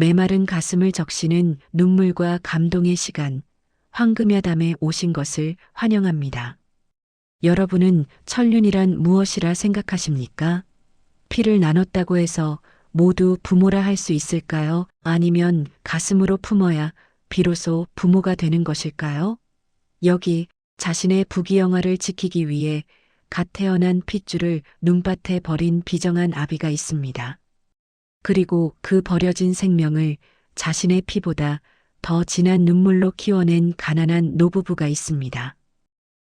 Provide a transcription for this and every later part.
메마른 가슴을 적시는 눈물과 감동의 시간, 황금야담에 오신 것을 환영합니다. 여러분은 천륜이란 무엇이라 생각하십니까? 피를 나눴다고 해서 모두 부모라 할 수 있을까요? 아니면 가슴으로 품어야 비로소 부모가 되는 것일까요? 여기 자신의 부귀영화를 지키기 위해 갓 태어난 핏줄을 눈밭에 버린 비정한 아비가 있습니다. 그리고 그 버려진 생명을 자신의 피보다 더 진한 눈물로 키워낸 가난한 노부부가 있습니다.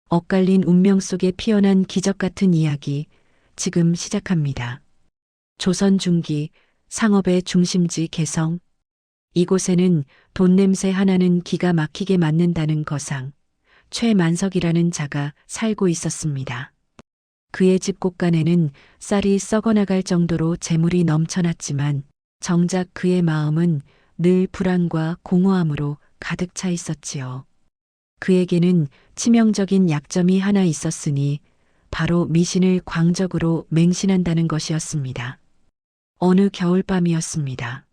엇갈린 운명 속에 피어난 기적 같은 이야기, 지금 시작합니다. 조선 중기 상업의 중심지 개성. 이곳에는 돈 냄새 하나는 기가 막히게 맡는다는 거상, 최만석이라는 자가 살고 있었습니다. 그의 집 곳간에는 쌀이 썩어나갈 정도로 재물이 넘쳐났지만 정작 그의 마음은 늘 불안과 공허함으로 가득 차 있었지요. 그에게는 치명적인 약점이 하나 있었으니 바로 미신을 광적으로 맹신한다는 것이었습니다. 어느 겨울밤이었습니다.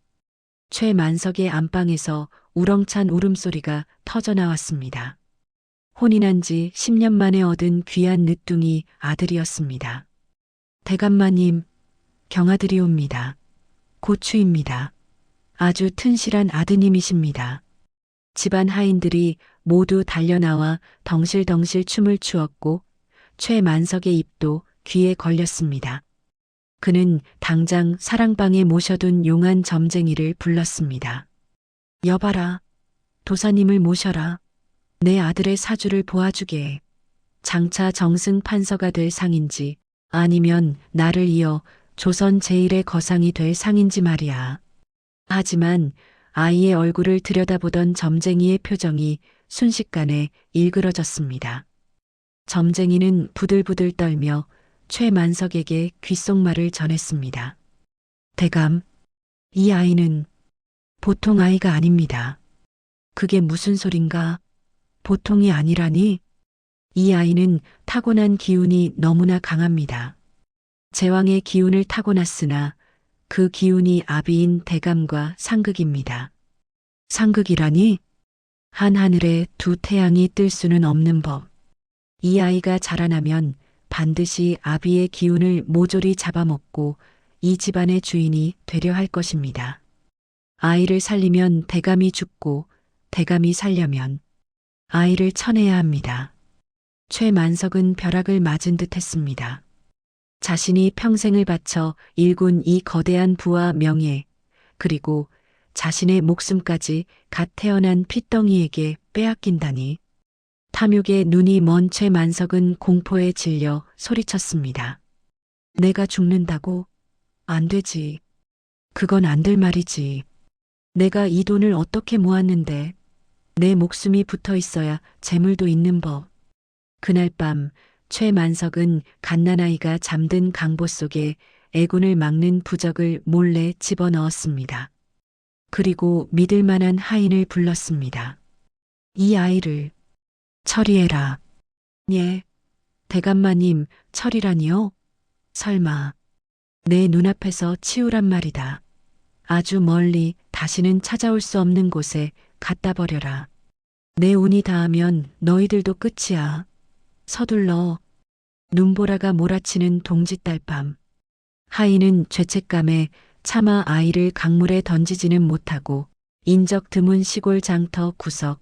최만석의 안방에서 우렁찬 울음소리가 터져나왔습니다. 혼인한 지 10년 만에 얻은 귀한 늦둥이 아들이었습니다. 대감마님, 경아드리옵니다. 고추입니다. 아주 튼실한 아드님이십니다. 집안 하인들이 모두 달려나와 덩실덩실 춤을 추었고 최만석의 입도 귀에 걸렸습니다. 그는 당장 사랑방에 모셔둔 용한 점쟁이를 불렀습니다. 여봐라, 도사님을 모셔라. 내 아들의 사주를 보아주게. 장차 정승 판서가 될 상인지 아니면 나를 이어 조선 제1의 거상이 될 상인지 말이야. 하지만 아이의 얼굴을 들여다보던 점쟁이의 표정이 순식간에 일그러졌습니다. 점쟁이는 부들부들 떨며 최만석에게 귓속말을 전했습니다. 대감, 이 아이는 보통 아이가 아닙니다. 그게 무슨 소린가? 보통이 아니라니? 이 아이는 타고난 기운이 너무나 강합니다. 제왕의 기운을 타고났으나 그 기운이 아비인 대감과 상극입니다. 상극이라니? 한 하늘에 두 태양이 뜰 수는 없는 법. 이 아이가 자라나면 반드시 아비의 기운을 모조리 잡아먹고 이 집안의 주인이 되려 할 것입니다. 아이를 살리면 대감이 죽고 대감이 살려면 아이를 쳐내야 합니다. 최만석은 벼락을 맞은 듯 했습니다. 자신이 평생을 바쳐 일군 이 거대한 부와 명예, 그리고 자신의 목숨까지 갓 태어난 핏덩이에게 빼앗긴다니. 탐욕에 눈이 먼 최만석은 공포에 질려 소리쳤습니다. 내가 죽는다고? 안 되지. 그건 안 될 말이지. 내가 이 돈을 어떻게 모았는데 내 목숨이 붙어 있어야 재물도 있는 법. 그날 밤 최만석은 갓난아이가 잠든 강보 속에 애군을 막는 부적을 몰래 집어넣었습니다. 그리고 믿을 만한 하인을 불렀습니다. 이 아이를 처리해라. 예, 대감마님, 처리라니요? 설마 내 눈앞에서 치우란 말이다. 아주 멀리 다시는 찾아올 수 없는 곳에 갖다 버려라. 내 운이 닿으면 너희들도 끝이야. 서둘러. 눈보라가 몰아치는 동짓달 밤. 하인은 죄책감에 차마 아이를 강물에 던지지는 못하고 인적 드문 시골 장터 구석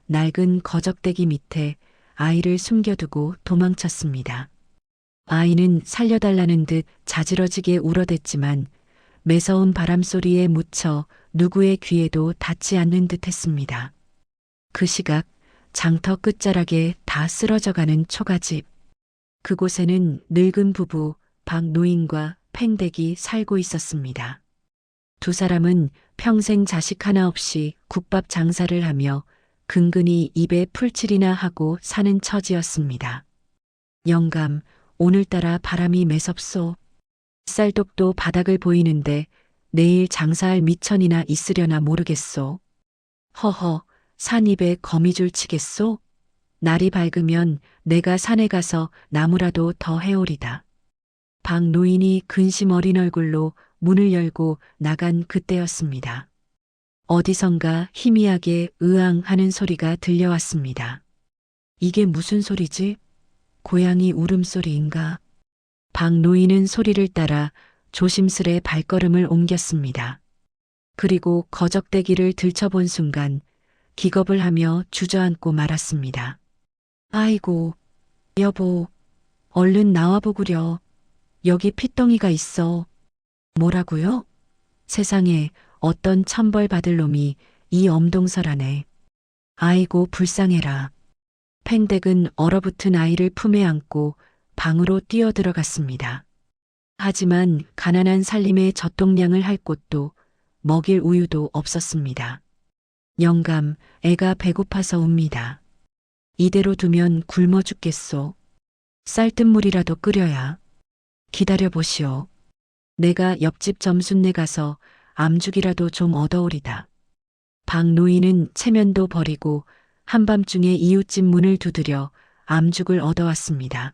낡은 거적대기 밑에 아이를 숨겨두고 도망쳤습니다. 아이는 살려달라는 듯 자지러지게 울어댔지만 매서운 바람소리에 묻혀 누구의 귀에도 닿지 않는 듯 했습니다. 그 시각 장터 끝자락에 다 쓰러져가는 초가집. 그곳에는 늙은 부부 박노인과 팽댁이 살고 있었습니다. 두 사람은 평생 자식 하나 없이 국밥 장사를 하며 근근히 입에 풀칠이나 하고 사는 처지였습니다. 영감, 오늘따라 바람이 매섭소. 쌀독도 바닥을 보이는데 내일 장사할 미천이나 있으려나 모르겠소. 허허, 산입에 거미줄 치겠소? 날이 밝으면 내가 산에 가서 나무라도 더 해오리다. 박 노인이 근심 어린 얼굴로 문을 열고 나간 그때였습니다. 어디선가 희미하게 으앙 하는 소리가 들려왔습니다. 이게 무슨 소리지? 고양이 울음소리인가? 박노인은 소리를 따라 조심스레 발걸음을 옮겼습니다. 그리고 거적대기를 들춰본 순간 기겁을 하며 주저앉고 말았습니다. 아이고, 여보, 얼른 나와보구려. 여기 핏덩이가 있어. 뭐라고요? 세상에 어떤 천벌 받을 놈이 이 엄동설 안에. 아이고 불쌍해라. 팽댁은 얼어붙은 아이를 품에 안고 방으로 뛰어들어갔습니다. 하지만 가난한 살림에 젖동량을 할 곳도 먹일 우유도 없었습니다. 영감, 애가 배고파서 웁니다. 이대로 두면 굶어 죽겠소. 쌀뜨물이라도 끓여야. 기다려보시오. 내가 옆집 점순네 가서 암죽이라도 좀 얻어오리다. 박노인은 체면도 버리고 한밤중에 이웃집 문을 두드려 암죽을 얻어왔습니다.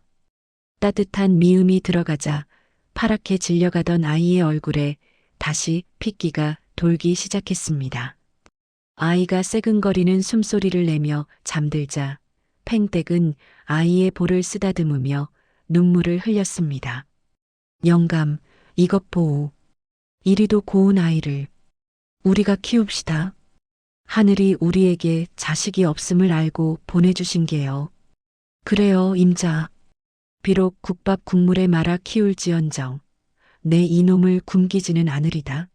따뜻한 미음이 들어가자 파랗게 질려가던 아이의 얼굴에 다시 핏기가 돌기 시작했습니다. 아이가 새근거리는 숨소리를 내며 잠들자 팽댁은 아이의 볼을 쓰다듬으며 눈물을 흘렸습니다. 영감, 이것 보오. 이리도 고운 아이를 우리가 키웁시다. 하늘이 우리에게 자식이 없음을 알고 보내주신 게요. 그래요, 임자. 비록 국밥 국물에 말아 키울지언정 내 이놈을 굶기지는 않으리다.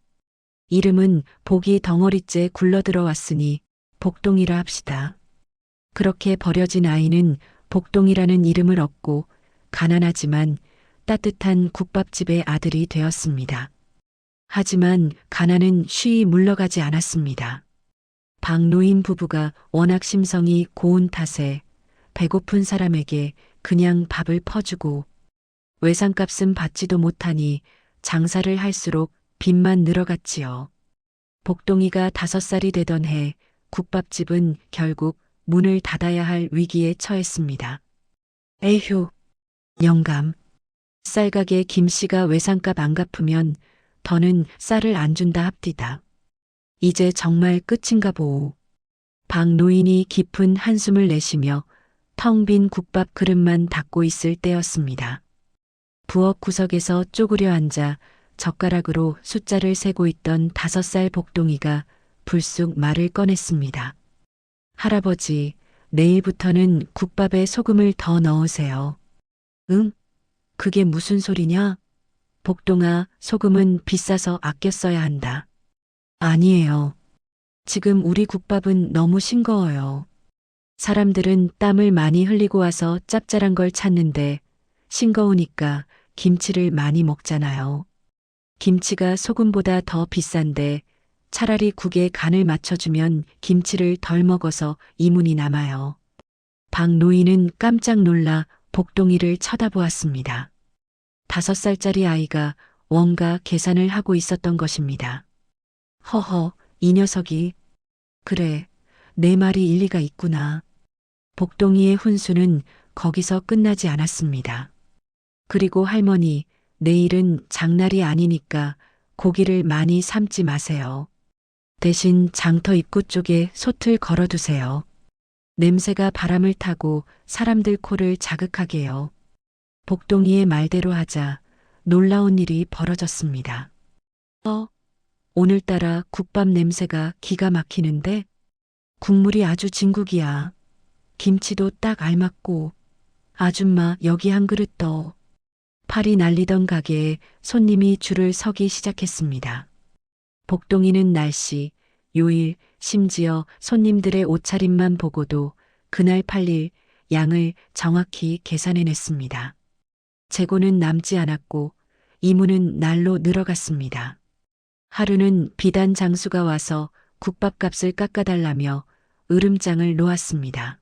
이름은 복이 덩어리째 굴러들어왔으니 복동이라 합시다. 그렇게 버려진 아이는 복동이라는 이름을 얻고 가난하지만 따뜻한 국밥집의 아들이 되었습니다. 하지만 가난은 쉬이 물러가지 않았습니다. 박노인 부부가 워낙 심성이 고운 탓에 배고픈 사람에게 그냥 밥을 퍼주고 외상값은 받지도 못하니 장사를 할수록 빚만 늘어갔지요. 복동이가 5살이 되던 해 국밥집은 결국 문을 닫아야 할 위기에 처했습니다. 에휴, 영감. 쌀가게 김씨가 외상값 안 갚으면 더는 쌀을 안 준다 합디다. 이제 정말 끝인가 보오. 박노인이 깊은 한숨을 내쉬며 텅 빈 국밥 그릇만 닫고 있을 때였습니다. 부엌 구석에서 쪼그려 앉아 젓가락으로 숫자를 세고 있던 5살 복동이가 불쑥 말을 꺼냈습니다. 할아버지, 내일부터는 국밥에 소금을 더 넣으세요. 응? 그게 무슨 소리냐? 복동아, 소금은 비싸서 아껴 써야 한다. 아니에요. 지금 우리 국밥은 너무 싱거워요. 사람들은 땀을 많이 흘리고 와서 짭짤한 걸 찾는데 싱거우니까 김치를 많이 먹잖아요. 김치가 소금보다 더 비싼데 차라리 국에 간을 맞춰주면 김치를 덜 먹어서 이문이 남아요. 박노인은 깜짝 놀라 복동이를 쳐다보았습니다. 5살짜리 아이가 뭔가 계산을 하고 있었던 것입니다. 허허, 이 녀석이. 그래, 내 말이 일리가 있구나. 복동이의 훈수는 거기서 끝나지 않았습니다. 그리고 할머니, 내일은 장날이 아니니까 고기를 많이 삶지 마세요. 대신 장터 입구 쪽에 솥을 걸어두세요. 냄새가 바람을 타고 사람들 코를 자극하게요. 복동이의 말대로 하자 놀라운 일이 벌어졌습니다. 오늘따라 국밥 냄새가 기가 막히는데 국물이 아주 진국이야. 김치도 딱 알맞고. 아줌마 여기 한 그릇 더. 팔이 날리던 가게에 손님이 줄을 서기 시작했습니다. 복동이는 날씨, 요일, 심지어 손님들의 옷차림만 보고도 그날 팔릴 양을 정확히 계산해냈습니다. 재고는 남지 않았고 이문은 날로 늘어갔습니다. 하루는 비단 장수가 와서 국밥값을 깎아달라며 으름장을 놓았습니다.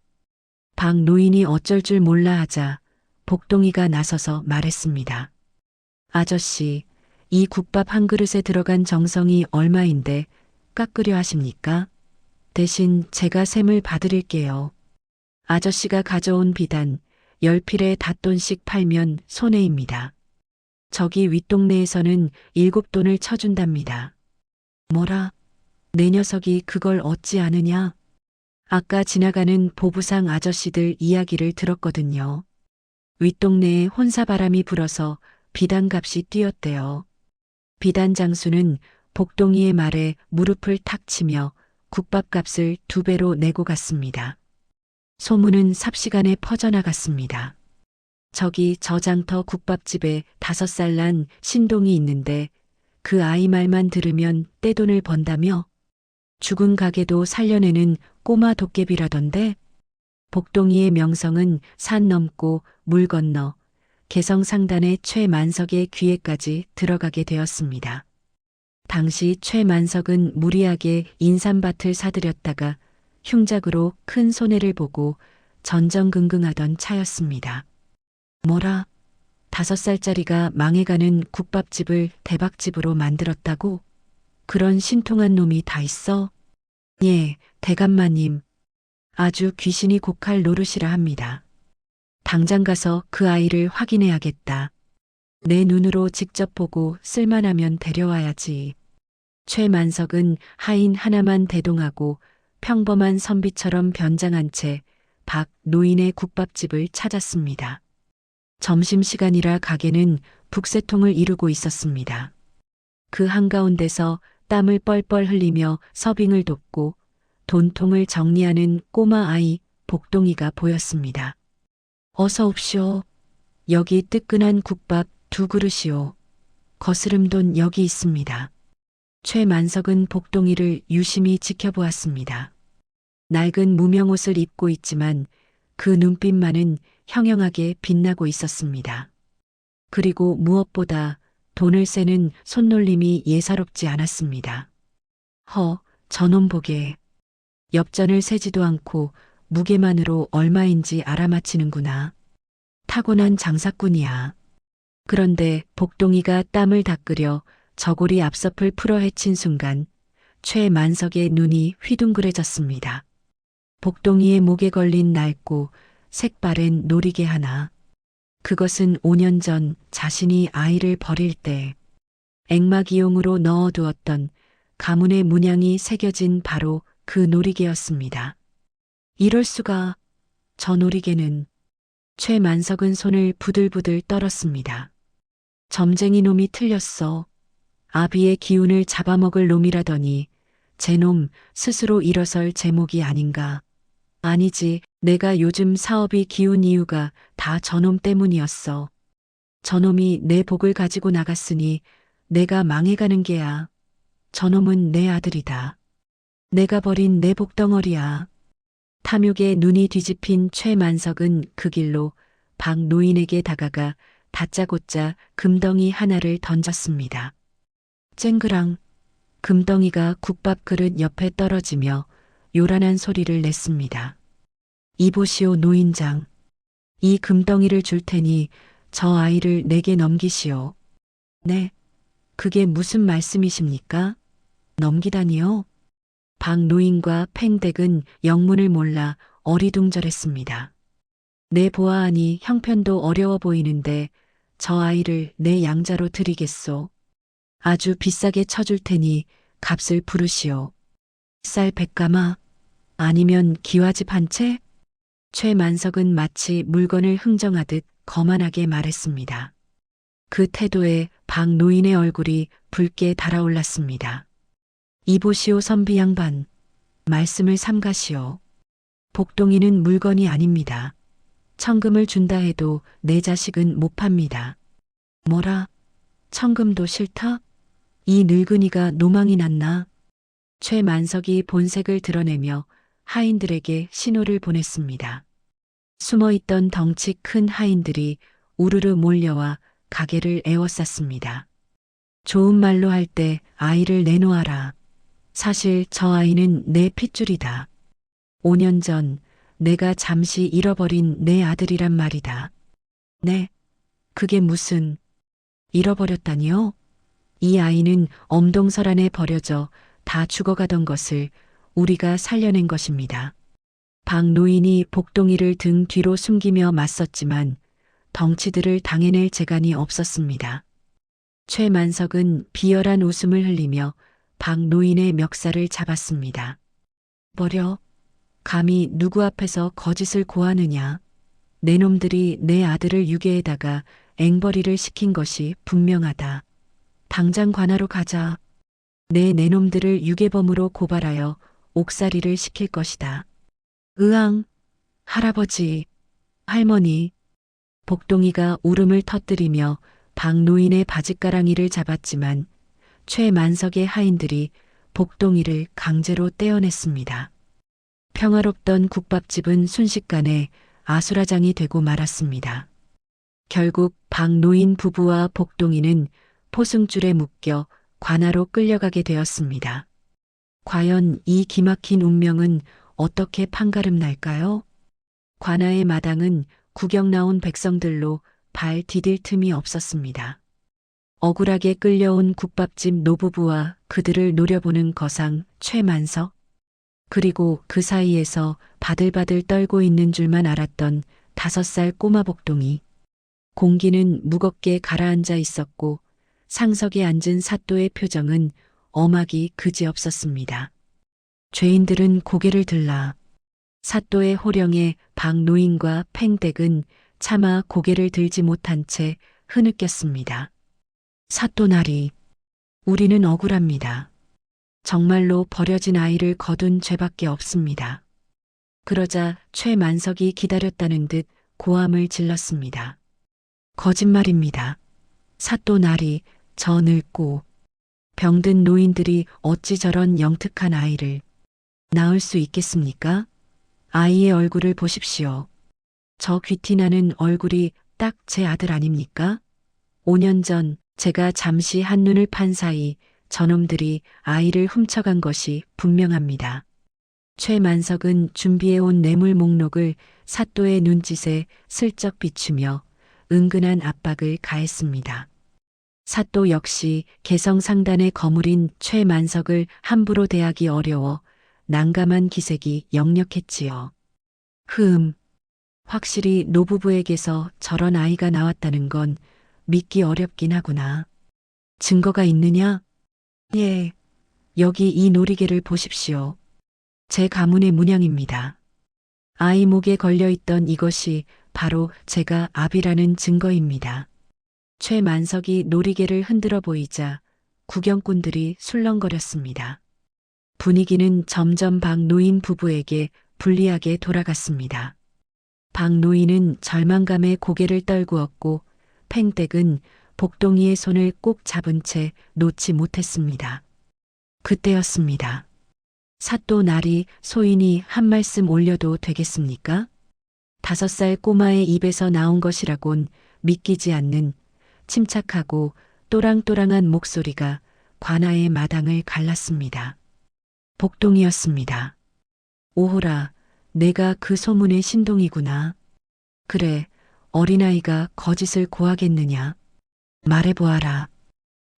박노인이 어쩔 줄 몰라 하자 복동이가 나서서 말했습니다. 아저씨, 이 국밥 한 그릇에 들어간 정성이 얼마인데 깎으려 하십니까? 대신 제가 셈을 봐드릴게요. 아저씨가 가져온 비단 10필에 닷돈씩 팔면 손해입니다. 저기 윗동네에서는 7돈을 쳐준답니다. 뭐라? 내 녀석이 그걸 얻지 않으냐? 아까 지나가는 보부상 아저씨들 이야기를 들었거든요. 윗동네에 혼사바람이 불어서 비단값이 뛰었대요. 비단 장수는 복동이의 말에 무릎을 탁 치며 국밥값을 2배로 내고 갔습니다. 소문은 삽시간에 퍼져나갔습니다. 저기 저장터 국밥집에 5살 난 신동이 있는데 그 아이 말만 들으면 떼돈을 번다며 죽은 가게도 살려내는 꼬마 도깨비라던데 복동이의 명성은 산 넘고 물 건너 개성상단의 최만석의 귀에까지 들어가게 되었습니다. 당시 최만석은 무리하게 인삼밭을 사들였다가 흉작으로 큰 손해를 보고 전전긍긍하던 차였습니다. 뭐라? 5살짜리가 망해가는 국밥집을 대박집으로 만들었다고? 그런 신통한 놈이 다 있어? 예, 대감마님. 아주 귀신이 곡할 노릇이라 합니다. 당장 가서 그 아이를 확인해야겠다. 내 눈으로 직접 보고 쓸만하면 데려와야지. 최만석은 하인 하나만 대동하고 평범한 선비처럼 변장한 채 박 노인의 국밥집을 찾았습니다. 점심시간이라 가게는 북새통을 이루고 있었습니다. 그 한가운데서 땀을 뻘뻘 흘리며 서빙을 돕고 돈통을 정리하는 꼬마 아이 복동이가 보였습니다. 어서 옵시오. 여기 뜨끈한 국밥 2그릇이오. 거스름돈 여기 있습니다. 최만석은 복동이를 유심히 지켜보았습니다. 낡은 무명옷을 입고 있지만 그 눈빛만은 형형하게 빛나고 있었습니다. 그리고 무엇보다 돈을 세는 손놀림이 예사롭지 않았습니다. 저놈 보게. 엽전을 세지도 않고 무게만으로 얼마인지 알아맞히는구나. 타고난 장사꾼이야. 그런데 복동이가 땀을 닦으려 저고리 앞섭을 풀어 헤친 순간 최만석의 눈이 휘둥그레졌습니다. 복동이의 목에 걸린 낡고 색바랜 놀이개 하나. 그것은 5년 전 자신이 아이를 버릴 때 액막이용으로 넣어두었던 가문의 문양이 새겨진 바로 그 놀이개였습니다. 이럴 수가. 저 놀이개는. 최만석은 손을 부들부들 떨었습니다. 점쟁이 놈이 틀렸어. 아비의 기운을 잡아먹을 놈이라더니 제놈 스스로 일어설 제목이 아닌가. 아니지, 내가 요즘 사업이 기운 이유가 다 저놈 때문이었어. 저놈이 내 복을 가지고 나갔으니 내가 망해가는 게야. 저놈은 내 아들이다. 내가 버린 내 복덩어리야. 탐욕에 눈이 뒤집힌 최만석은 그 길로 박 노인에게 다가가 다짜고짜 금덩이 하나를 던졌습니다. 쨍그랑. 금덩이가 국밥 그릇 옆에 떨어지며 요란한 소리를 냈습니다. 이보시오 노인장. 이 금덩이를 줄 테니 저 아이를 내게 넘기시오. 네. 그게 무슨 말씀이십니까? 넘기다니요? 박 노인과 팽댁은 영문을 몰라 어리둥절했습니다. 내 보아하니 형편도 어려워 보이는데 저 아이를 내 양자로 드리겠소. 아주 비싸게 쳐줄 테니 값을 부르시오. 쌀 100가마? 아니면 기와집 한 채? 최만석은 마치 물건을 흥정하듯 거만하게 말했습니다. 그 태도에 박 노인의 얼굴이 붉게 달아올랐습니다. 이보시오 선비 양반. 말씀을 삼가시오. 복동이는 물건이 아닙니다. 천금을 준다 해도 내 자식은 못 팝니다. 뭐라? 천금도 싫다? 이 늙은이가 노망이 났나? 최만석이 본색을 드러내며 하인들에게 신호를 보냈습니다. 숨어있던 덩치 큰 하인들이 우르르 몰려와 가게를 에워쌌습니다. 좋은 말로 할 때 아이를 내놓아라. 사실 저 아이는 내 핏줄이다. 5년 전 내가 잠시 잃어버린 내 아들이란 말이다. 네, 그게 무슨. 잃어버렸다니요? 이 아이는 엄동설안에 버려져 다 죽어가던 것을 우리가 살려낸 것입니다. 박 노인이 복동이를 등 뒤로 숨기며 맞섰지만 덩치들을 당해낼 재간이 없었습니다. 최만석은 비열한 웃음을 흘리며 박 노인의 멱살을 잡았습니다. 버려. 감히 누구 앞에서 거짓을 고하느냐. 내 놈들이 내 아들을 유괴에다가 앵벌이를 시킨 것이 분명하다. 당장 관하로 가자. 내 놈들을 유괴범으로 고발하여 옥살이를 시킬 것이다. 으앙, 할아버지, 할머니. 복동이가 울음을 터뜨리며 박노인의 바짓가랑이를 잡았지만 최만석의 하인들이 복동이를 강제로 떼어냈습니다. 평화롭던 국밥집은 순식간에 아수라장이 되고 말았습니다. 결국 박노인 부부와 복동이는 포승줄에 묶여 관아로 끌려가게 되었습니다. 과연 이 기막힌 운명은 어떻게 판가름 날까요? 관아의 마당은 구경 나온 백성들로 발 디딜 틈이 없었습니다. 억울하게 끌려온 국밥집 노부부와 그들을 노려보는 거상 최만석, 그리고 그 사이에서 바들바들 떨고 있는 줄만 알았던 5살 꼬마 복동이. 공기는 무겁게 가라앉아 있었고 상석에 앉은 사또의 표정은 엄하기 그지없었습니다. 죄인들은 고개를 들라. 사또의 호령에 박노인과 팽댁은 차마 고개를 들지 못한 채 흐느꼈습니다. 사또나리, 우리는 억울합니다. 정말로 버려진 아이를 거둔 죄밖에 없습니다. 그러자 최만석이 기다렸다는 듯 고함을 질렀습니다. 거짓말입니다. 사또나리, 저 늙고 병든 노인들이 어찌 저런 영특한 아이를 낳을 수 있겠습니까? 아이의 얼굴을 보십시오. 저 귀티나는 얼굴이 딱 제 아들 아닙니까? 5년 전 제가 잠시 한눈을 판 사이 저놈들이 아이를 훔쳐간 것이 분명합니다. 최만석은 준비해온 뇌물 목록을 사또의 눈짓에 슬쩍 비추며 은근한 압박을 가했습니다. 사또 역시 개성상단의 거물인 최만석을 함부로 대하기 어려워 난감한 기색이 역력했지요. 확실히 노부부에게서 저런 아이가 나왔다는 건 믿기 어렵긴 하구나. 증거가 있느냐? 예, 여기 이 놀이개를 보십시오. 제 가문의 문양입니다. 아이 목에 걸려있던 이것이 바로 제가 아비라는 증거입니다. 최만석이 놀이개를 흔들어 보이자 구경꾼들이 술렁거렸습니다. 분위기는 점점 박노인 부부에게 불리하게 돌아갔습니다. 박노인은 절망감에 고개를 떨구었고 팽댁은 복동이의 손을 꼭 잡은 채 놓지 못했습니다. 그때였습니다. 사또 나리 소인이 한 말씀 올려도 되겠습니까? 5살 꼬마의 입에서 나온 것이라곤 믿기지 않는 침착하고 또랑또랑한 목소리가 관아의 마당을 갈랐습니다. 복동이었습니다. 오호라, 내가 그 소문의 신동이구나. 그래, 어린아이가 거짓을 고하겠느냐. 말해보아라.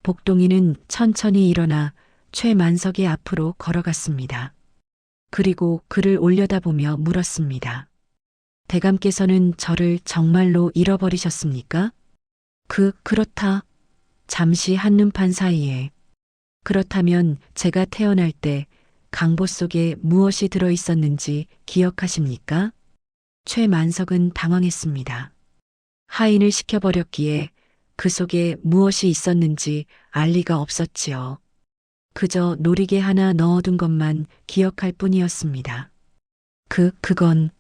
복동이는 천천히 일어나 최만석의 앞으로 걸어갔습니다. 그리고 그를 올려다보며 물었습니다. 대감께서는 저를 정말로 잃어버리셨습니까? 그렇다. 잠시 한눈판 사이에. 그렇다면 제가 태어날 때 강보 속에 무엇이 들어있었는지 기억하십니까? 최만석은 당황했습니다. 하인을 시켜버렸기에 그 속에 무엇이 있었는지 알 리가 없었지요. 그저 놀이개 하나 넣어둔 것만 기억할 뿐이었습니다. 그건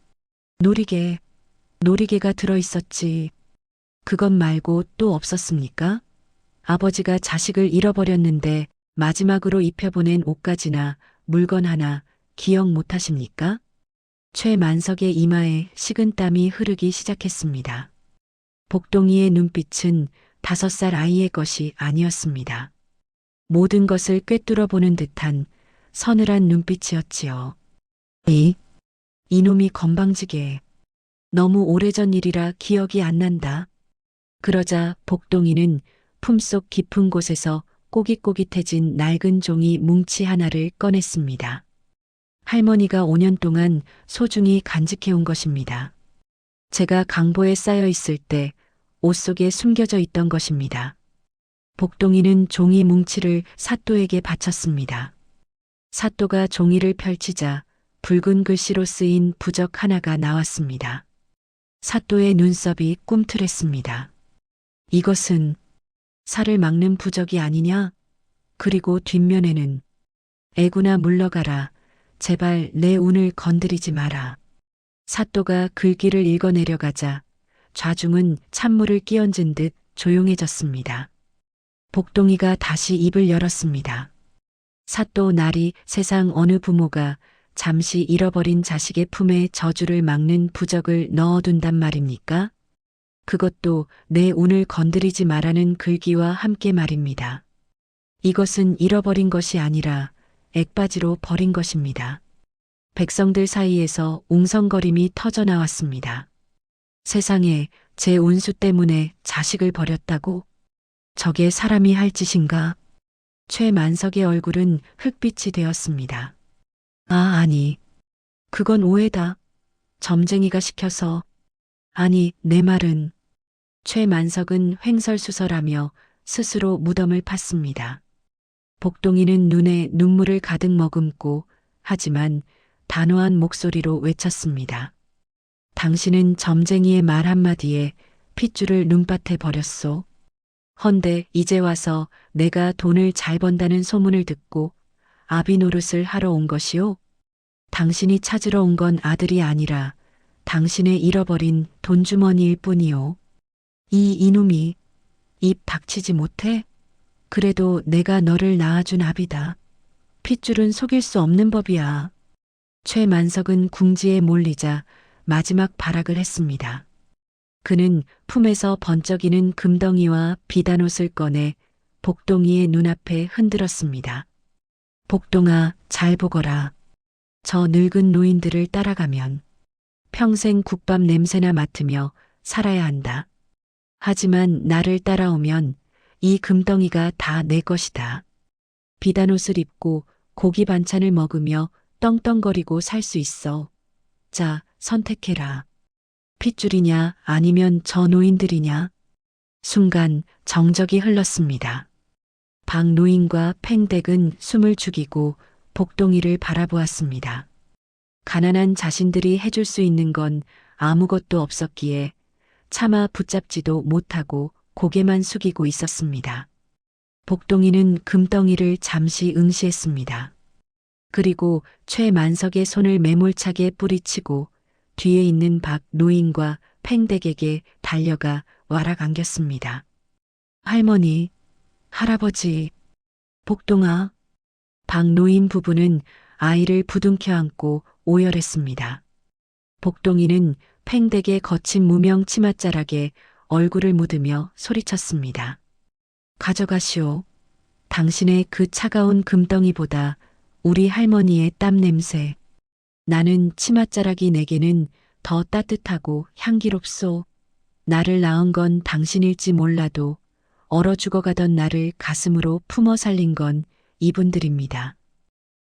놀이개가 들어있었지. 그것 말고 또 없었습니까? 아버지가 자식을 잃어버렸는데 마지막으로 입혀보낸 옷가지나 물건 하나 기억 못하십니까? 최만석의 이마에 식은땀이 흐르기 시작했습니다. 복동이의 눈빛은 5살 아이의 것이 아니었습니다. 모든 것을 꿰뚫어 보는 듯한 서늘한 눈빛이었지요. 이놈이 건방지게. 너무 오래전 일이라 기억이 안 난다. 그러자 복동이는 품속 깊은 곳에서 꼬깃꼬깃해진 낡은 종이 뭉치 하나를 꺼냈습니다. 할머니가 5년 동안 소중히 간직해온 것입니다. 제가 강보에 쌓여 있을 때 옷 속에 숨겨져 있던 것입니다. 복동이는 종이 뭉치를 사또에게 바쳤습니다. 사또가 종이를 펼치자 붉은 글씨로 쓰인 부적 하나가 나왔습니다. 사또의 눈썹이 꿈틀했습니다. 이것은 살을 막는 부적이 아니냐? 그리고 뒷면에는 애구나 물러가라. 제발 내 운을 건드리지 마라. 사또가 글귀를 읽어내려가자 좌중은 찬물을 끼얹은 듯 조용해졌습니다. 복동이가 다시 입을 열었습니다. 사또 나리 세상 어느 부모가 잠시 잃어버린 자식의 품에 저주를 막는 부적을 넣어둔단 말입니까? 그것도 내 운을 건드리지 말라는 글귀와 함께 말입니다. 이것은 잃어버린 것이 아니라 액바지로 버린 것입니다. 백성들 사이에서 웅성거림이 터져 나왔습니다. 세상에 제 운수 때문에 자식을 버렸다고? 저게 사람이 할 짓인가? 최만석의 얼굴은 흑빛이 되었습니다. 아니. 그건 오해다. 점쟁이가 시켜서. 아니, 내 말은. 최만석은 횡설수설하며 스스로 무덤을 팠습니다. 복동이는 눈에 눈물을 가득 머금고 하지만 단호한 목소리로 외쳤습니다. 당신은 점쟁이의 말 한마디에 핏줄을 눈밭에 버렸소. 헌데 이제 와서 내가 돈을 잘 번다는 소문을 듣고 아비 노릇을 하러 온 것이오? 당신이 찾으러 온 건 아들이 아니라 당신의 잃어버린 돈주머니일 뿐이오. 이놈이 입 닥치지 못해? 그래도 내가 너를 낳아준 아비다. 핏줄은 속일 수 없는 법이야. 최만석은 궁지에 몰리자 마지막 발악을 했습니다. 그는 품에서 번쩍이는 금덩이와 비단옷을 꺼내 복동이의 눈앞에 흔들었습니다. 복동아, 잘 보거라. 저 늙은 노인들을 따라가면 평생 국밥 냄새나 맡으며 살아야 한다. 하지만 나를 따라오면 이 금덩이가 다 내 것이다. 비단옷을 입고 고기 반찬을 먹으며 떵떵거리고 살 수 있어. 자, 선택해라. 핏줄이냐 아니면 저 노인들이냐? 순간 정적이 흘렀습니다. 박노인과 팽댁은 숨을 죽이고 복동이를 바라보았습니다. 가난한 자신들이 해줄 수 있는 건 아무것도 없었기에 차마 붙잡지도 못하고 고개만 숙이고 있었습니다. 복동이는 금덩이를 잠시 응시했습니다. 그리고 최만석의 손을 매몰차게 뿌리치고 뒤에 있는 박 노인과 팽댁에게 달려가 와락 안겼습니다. 할머니, 할아버지, 복동아. 박 노인 부부는 아이를 부둥켜 안고 오열했습니다. 복동이는 팽댁의 거친 무명 치맛자락에 얼굴을 묻으며 소리쳤습니다. 가져가시오. 당신의 그 차가운 금덩이보다 우리 할머니의 땀 냄새. 나는 치맛자락이 내게는 더 따뜻하고 향기롭소. 나를 낳은 건 당신일지 몰라도 얼어 죽어가던 나를 가슴으로 품어 살린 건 이분들입니다.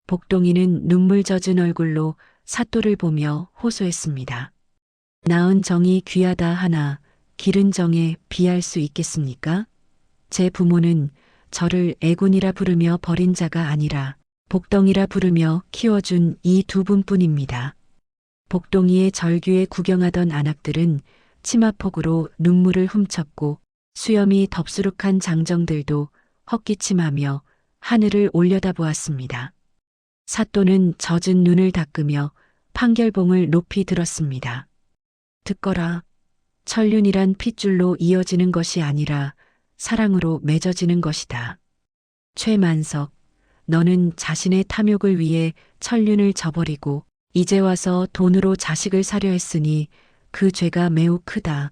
복동이는 눈물 젖은 얼굴로 사또를 보며 호소했습니다. 낳은 정이 귀하다 하나 기른 정에 비할 수 있겠습니까? 제 부모는 저를 애군이라 부르며 버린 자가 아니라 복덩이라 부르며 키워준 이 두 분뿐입니다. 복동이의 절규에 구경하던 안악들은 치마폭으로 눈물을 훔쳤고 수염이 덥수룩한 장정들도 헛기침하며 하늘을 올려다보았습니다. 사또는 젖은 눈을 닦으며 판결봉을 높이 들었습니다. 듣거라. 천륜이란 핏줄로 이어지는 것이 아니라 사랑으로 맺어지는 것이다. 최만석, 너는 자신의 탐욕을 위해 천륜을 저버리고 이제 와서 돈으로 자식을 사려 했으니 그 죄가 매우 크다.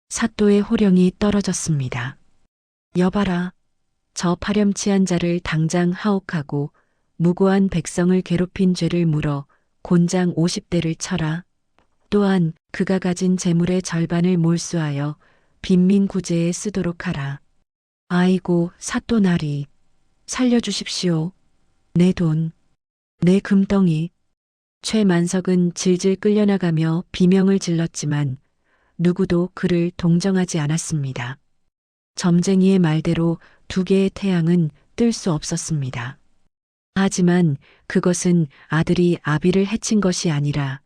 사또의 호령이 떨어졌습니다. 여봐라. 저 파렴치한 자를 당장 하옥하고 무고한 백성을 괴롭힌 죄를 물어 곤장 50대를 쳐라. 또한 그가 가진 재물의 절반을 몰수하여 빈민구제에 쓰도록 하라. 아이고 사또나리, 살려주십시오. 내 돈, 내 금덩이. 최만석은 질질 끌려나가며 비명을 질렀지만 누구도 그를 동정하지 않았습니다. 점쟁이의 말대로 두 개의 태양은 뜰 수 없었습니다. 하지만 그것은 아들이 아비를 해친 것이 아니라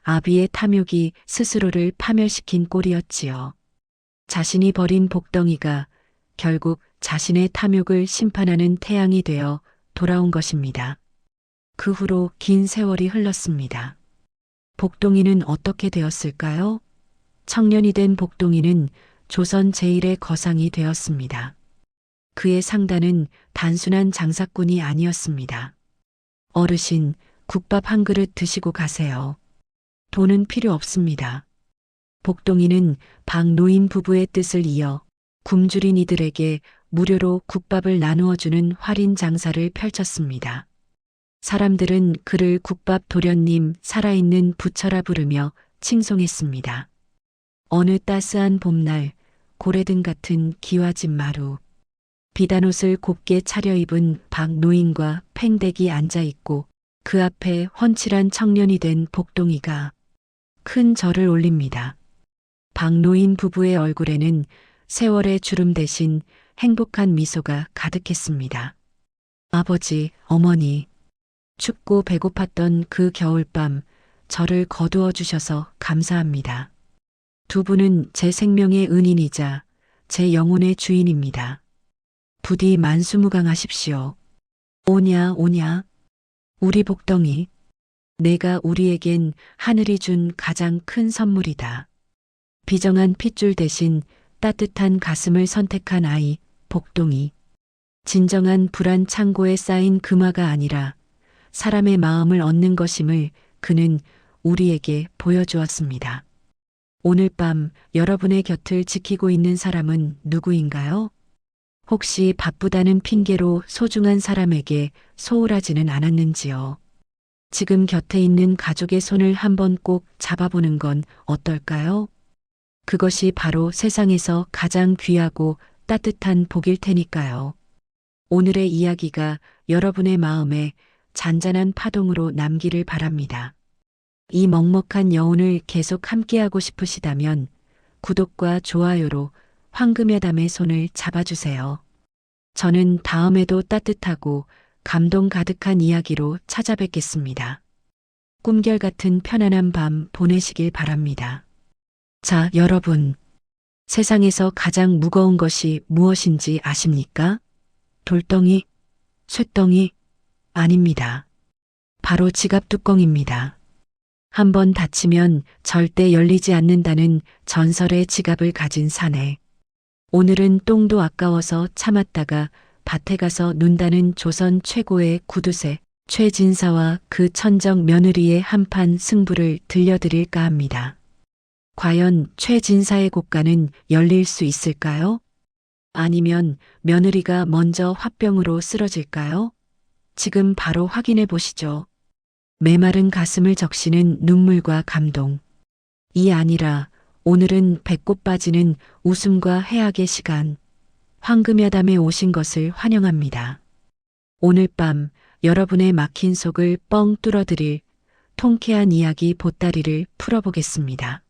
아비의 탐욕이 스스로를 파멸시킨 꼴이었지요. 자신이 버린 복덩이가 결국 자신의 탐욕을 심판하는 태양이 되어 돌아온 것입니다. 그 후로 긴 세월이 흘렀습니다. 복동이는 어떻게 되었을까요? 청년이 된 복동이는 조선 제1의 거상이 되었습니다. 그의 상단은 단순한 장사꾼이 아니었습니다. 어르신, 국밥 한 그릇 드시고 가세요. 돈은 필요 없습니다. 복동이는 박노인 부부의 뜻을 이어 굶주린 이들에게 무료로 국밥을 나누어 주는 활인 장사를 펼쳤습니다. 사람들은 그를 국밥 도련님, 살아있는 부처라 부르며 칭송했습니다. 어느 따스한 봄날, 고래등 같은 기와집 마루. 비단옷을 곱게 차려입은 박노인과 팽댁이 앉아있고 그 앞에 훤칠한 청년이 된 복동이가 큰 절을 올립니다. 박노인 부부의 얼굴에는 세월의 주름 대신 행복한 미소가 가득했습니다. 아버지, 어머니, 춥고 배고팠던 그 겨울밤 저를 거두어 주셔서 감사합니다. 두 분은 제 생명의 은인이자 제 영혼의 주인입니다. 부디 만수무강하십시오. 오냐 오냐. 우리 복덩이. 내가 우리에겐 하늘이 준 가장 큰 선물이다. 비정한 핏줄 대신 따뜻한 가슴을 선택한 아이, 복동이. 진정한 불안 창고에 쌓인 금화가 아니라 사람의 마음을 얻는 것임을 그는 우리에게 보여주었습니다. 오늘 밤 여러분의 곁을 지키고 있는 사람은 누구인가요? 혹시 바쁘다는 핑계로 소중한 사람에게 소홀하지는 않았는지요? 지금 곁에 있는 가족의 손을 한번 꼭 잡아보는 건 어떨까요? 그것이 바로 세상에서 가장 귀하고 따뜻한 복일 테니까요. 오늘의 이야기가 여러분의 마음에 잔잔한 파동으로 남기를 바랍니다. 이 먹먹한 여운을 계속 함께하고 싶으시다면 구독과 좋아요로 황금여담의 손을 잡아주세요. 저는 다음에도 따뜻하고 감동 가득한 이야기로 찾아뵙겠습니다. 꿈결 같은 편안한 밤 보내시길 바랍니다. 자, 여러분. 세상에서 가장 무거운 것이 무엇인지 아십니까? 돌덩이? 쇳덩이? 아닙니다. 바로 지갑 뚜껑입니다. 한번 닫히면 절대 열리지 않는다는 전설의 지갑을 가진 사내. 오늘은 똥도 아까워서 참았다가 밭에 가서 눈다는 조선 최고의 구두쇠 최진사와 그 천정 며느리의 한판 승부를 들려드릴까 합니다. 과연 최진사의 곡간은 열릴 수 있을까요? 아니면 며느리가 먼저 화병으로 쓰러질까요? 지금 바로 확인해 보시죠. 메마른 가슴을 적시는 눈물과 감동. 이 아니라 오늘은 배꼽 빠지는 웃음과 해악의 시간. 황금야담에 오신 것을 환영합니다. 오늘 밤 여러분의 막힌 속을 뻥 뚫어드릴 통쾌한 이야기 보따리를 풀어보겠습니다.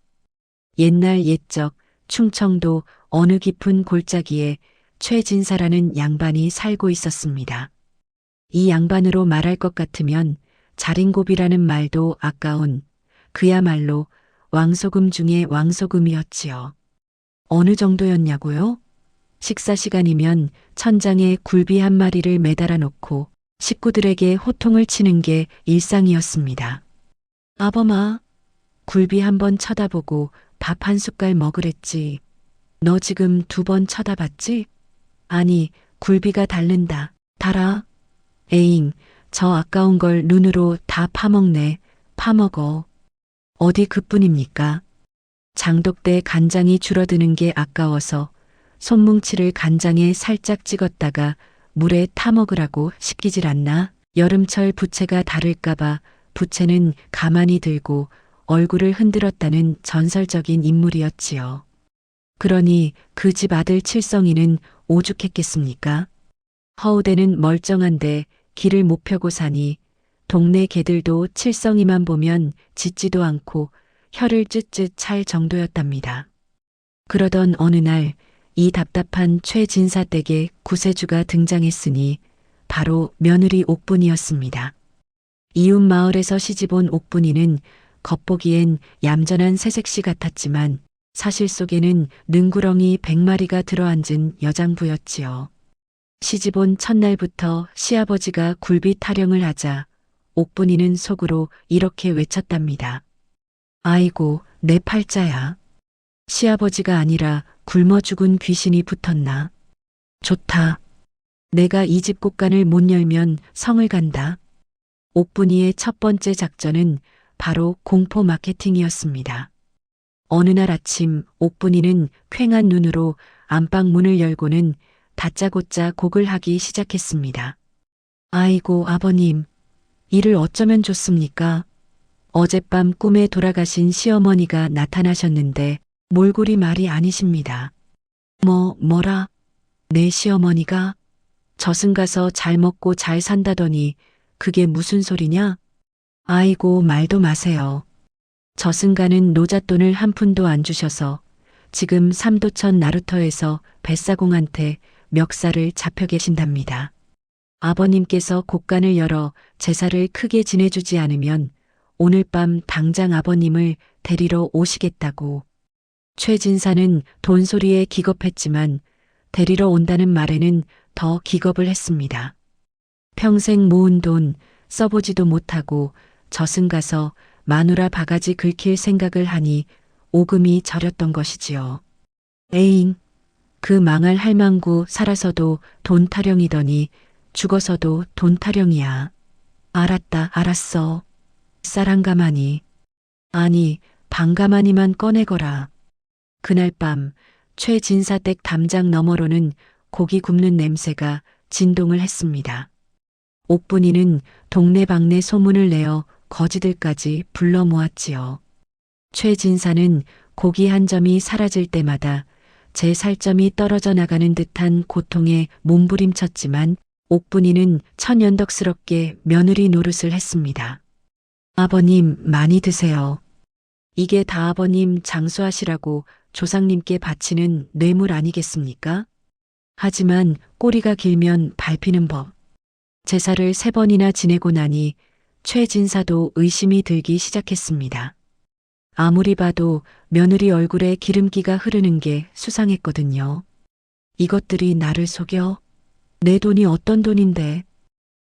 옛날 옛적 충청도 어느 깊은 골짜기에 최진사라는 양반이 살고 있었습니다. 이 양반으로 말할 것 같으면 자린고비라는 말도 아까운 그야말로 왕소금 중에 왕소금이었지요. 어느 정도였냐고요? 식사 시간이면 천장에 굴비 한 마리를 매달아 놓고 식구들에게 호통을 치는 게 일상이었습니다. 아범아, 굴비 한 번 쳐다보고 밥 한 숟갈 먹으랬지. 너 지금 2번 쳐다봤지? 아니, 굴비가 닳는다. 달아. 에잉, 저 아까운 걸 눈으로 다 파먹네. 파먹어. 어디 그뿐입니까? 장독대 간장이 줄어드는 게 아까워서 손뭉치를 간장에 살짝 찍었다가 물에 타먹으라고 시키질 않나? 여름철 부채가 다를까봐 부채는 가만히 들고 얼굴을 흔들었다는 전설적인 인물이었지요. 그러니 그 집 아들 칠성이는 오죽했겠습니까? 허우대는 멀쩡한데 길을 못 펴고 사니 동네 개들도 칠성이만 보면 짖지도 않고 혀를 쯧쯧 찰 정도였답니다. 그러던 어느 날 이 답답한 최진사 댁에 구세주가 등장했으니 바로 며느리 옥분이었습니다. 이웃 마을에서 시집온 옥분이는 겉보기엔 얌전한 새색시 같았지만 사실 속에는 능구렁이 100마리가 들어앉은 여장부였지요. 시집온 첫날부터 시아버지가 굴비 타령을 하자 옥분이는 속으로 이렇게 외쳤답니다. 아이고, 내 팔자야. 시아버지가 아니라 굶어 죽은 귀신이 붙었나. 좋다. 내가 이 집 곳간을 못 열면 성을 간다. 옥분이의 첫 번째 작전은 바로 공포 마케팅이었습니다. 어느 날 아침 옥분이는 퀭한 눈으로 안방 문을 열고는 다짜고짜 곡을 하기 시작했습니다. 아이고 아버님, 이를 어쩌면 좋습니까? 어젯밤 꿈에 돌아가신 시어머니가 나타나셨는데 몰골이 말이 아니십니다. 뭐라? 내 시어머니가? 저승 가서 잘 먹고 잘 산다더니 그게 무슨 소리냐? 아이고 말도 마세요. 저승 가는 노잣돈을 한 푼도 안 주셔서 지금 삼도천 나루터에서 뱃사공한테 멱살을 잡혀 계신답니다. 아버님께서 곳간을 열어 제사를 크게 지내주지 않으면 오늘 밤 당장 아버님을 데리러 오시겠다고. 최진사는 돈소리에 기겁했지만 데리러 온다는 말에는 더 기겁을 했습니다. 평생 모은 돈 써보지도 못하고 저승 가서 마누라 바가지 긁힐 생각을 하니 오금이 저렸던 것이지요. 에잉, 그 망할 할망구 살아서도 돈 타령이더니 죽어서도 돈 타령이야. 알았다, 알았어. 쌀한가마니. 아니, 반가마니만 꺼내거라. 그날 밤 최진사 댁 담장 너머로는 고기 굽는 냄새가 진동을 했습니다. 옥분이는 동네방네 소문을 내어 거지들까지 불러 모았지요. 최진사는 고기 한 점이 사라질 때마다 제 살점이 떨어져 나가는 듯한 고통에 몸부림쳤지만 옥분이는 천연덕스럽게 며느리 노릇을 했습니다. 아버님 많이 드세요. 이게 다 아버님 장수하시라고 조상님께 바치는 뇌물 아니겠습니까? 하지만 꼬리가 길면 밟히는 법. 제사를 3번이나 지내고 나니 최진사도 의심이 들기 시작했습니다. 아무리 봐도 며느리 얼굴에 기름기가 흐르는 게 수상했거든요. 이것들이 나를 속여? 내 돈이 어떤 돈인데?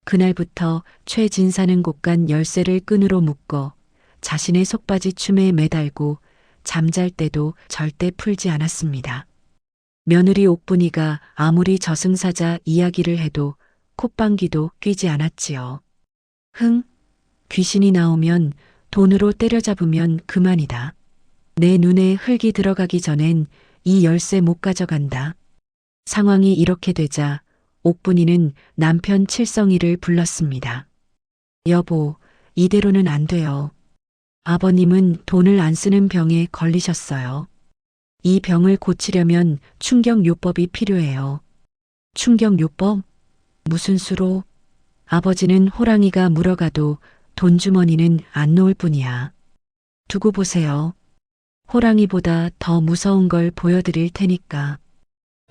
그날부터 최진사는 곳간 열쇠를 끈으로 묶어 자신의 속바지 춤에 매달고 잠잘 때도 절대 풀지 않았습니다. 며느리 옥분이가 아무리 저승사자 이야기를 해도 콧방귀도 뀌지 않았지요. 귀신이 나오면 돈으로 때려잡으면 그만이다. 내 눈에 흙이 들어가기 전엔 이 열쇠 못 가져간다. 상황이 이렇게 되자 옥분이는 남편 칠성이를 불렀습니다. 여보, 이대로는 안 돼요. 아버님은 돈을 안 쓰는 병에 걸리셨어요. 이 병을 고치려면 충격요법이 필요해요. 충격요법? 무슨 수로? 아버지는 호랑이가 물어가도 돈주머니는 안 놓을 뿐이야. 두고 보세요. 호랑이보다 더 무서운 걸 보여드릴 테니까.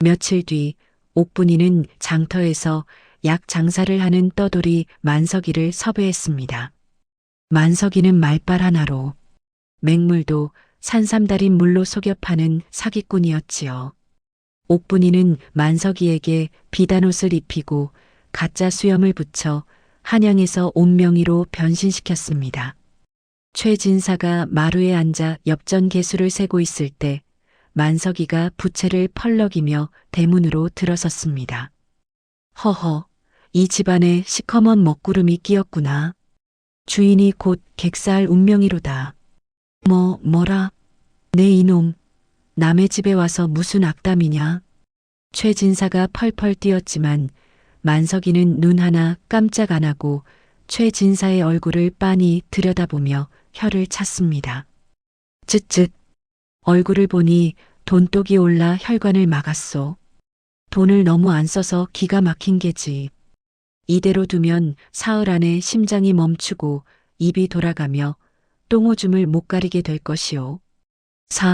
며칠 뒤 옥분이는 장터에서 약 장사를 하는 떠돌이 만석이를 섭외했습니다. 만석이는 말빨 하나로 맹물도 산삼달인 물로 속여 파는 사기꾼이었지요. 옥분이는 만석이에게 비단옷을 입히고 가짜 수염을 붙여 한양에서 온명의로 변신시켰습니다. 최진사가 마루에 앉아 엽전 개수를 세고 있을 때 만석이가 부채를 펄럭이며 대문으로 들어섰습니다. 허허, 이 집안에 시커먼 먹구름이 끼었구나. 주인이 곧 객사할 운명이로다. 뭐라? 내 이놈, 남의 집에 와서 무슨 악담이냐? 최진사가 펄펄 뛰었지만 만석이는 눈 하나 깜짝 안 하고 최진사의 얼굴을 빤히 들여다보며 혀를 찼습니다. 쯧쯧. 얼굴을 보니 돈독이 올라 혈관을 막았소. 돈을 너무 안 써서 기가 막힌 게지. 이대로 두면 사흘 안에 심장이 멈추고 입이 돌아가며 똥오줌을 못 가리게 될 것이오.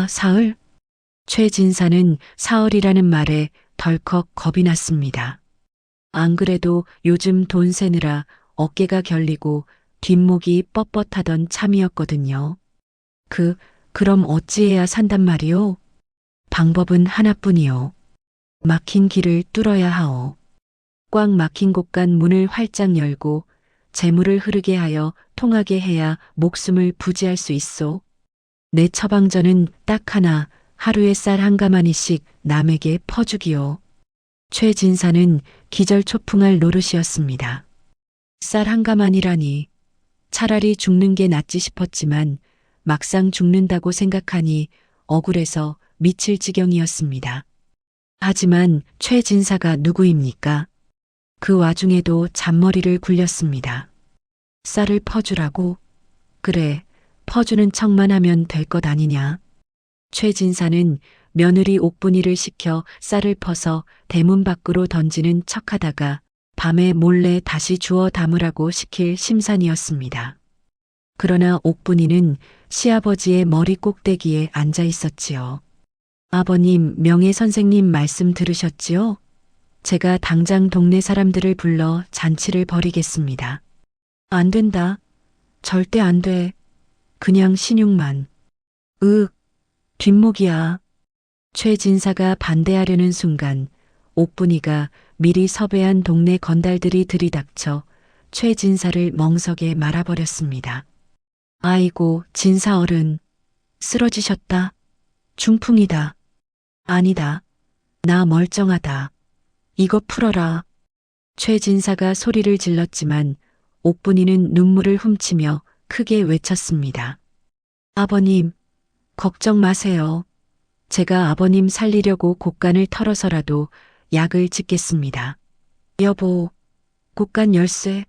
사흘? 최 진사는 사흘이라는 말에 덜컥 겁이 났습니다. 안 그래도 요즘 돈 세느라 어깨가 결리고 뒷목이 뻣뻣하던 참이었거든요. 그럼 어찌해야 산단 말이오? 방법은 하나뿐이요. 막힌 길을 뚫어야 하오. 꽉 막힌 곳간 문을 활짝 열고 재물을 흐르게 하여 통하게 해야 목숨을 부지할 수 있소. 내 처방전은 딱 하나, 하루에 쌀 한 가마니씩 남에게 퍼주기요. 최 진사는 기절초풍할 노릇이었습니다. 쌀 한 가마니라니 차라리 죽는 게 낫지 싶었지만 막상 죽는다고 생각하니 억울해서 미칠 지경이었습니다. 하지만 최 진사가 누구입니까? 그 와중에도 잔머리를 굴렸습니다. 쌀을 퍼주라고? 그래, 퍼주는 척만 하면 될 것 아니냐. 최 진사는 며느리 옥분이를 시켜 쌀을 퍼서 대문 밖으로 던지는 척하다가 밤에 몰래 다시 주워 담으라고 시킬 심산이었습니다. 그러나 옥분이는 시아버지의 머리 꼭대기에 앉아 있었지요. 아버님, 명예선생님 말씀 들으셨지요? 제가 당장 동네 사람들을 불러 잔치를 벌이겠습니다. 안 된다. 절대 안 돼. 그냥 신용만. 뒷목이야. 최 진사가 반대하려는 순간 옥분이가 미리 섭외한 동네 건달들이 들이닥쳐 최 진사를 멍석에 말아버렸습니다. 아이고, 진사 어른. 쓰러지셨다. 중풍이다. 아니다. 나 멀쩡하다. 이거 풀어라. 최 진사가 소리를 질렀지만 옥분이는 눈물을 훔치며 크게 외쳤습니다. 아버님, 걱정 마세요. 제가 아버님 살리려고 곳간을 털어서라도 약을 짓겠습니다. 여보, 곳간 열쇠.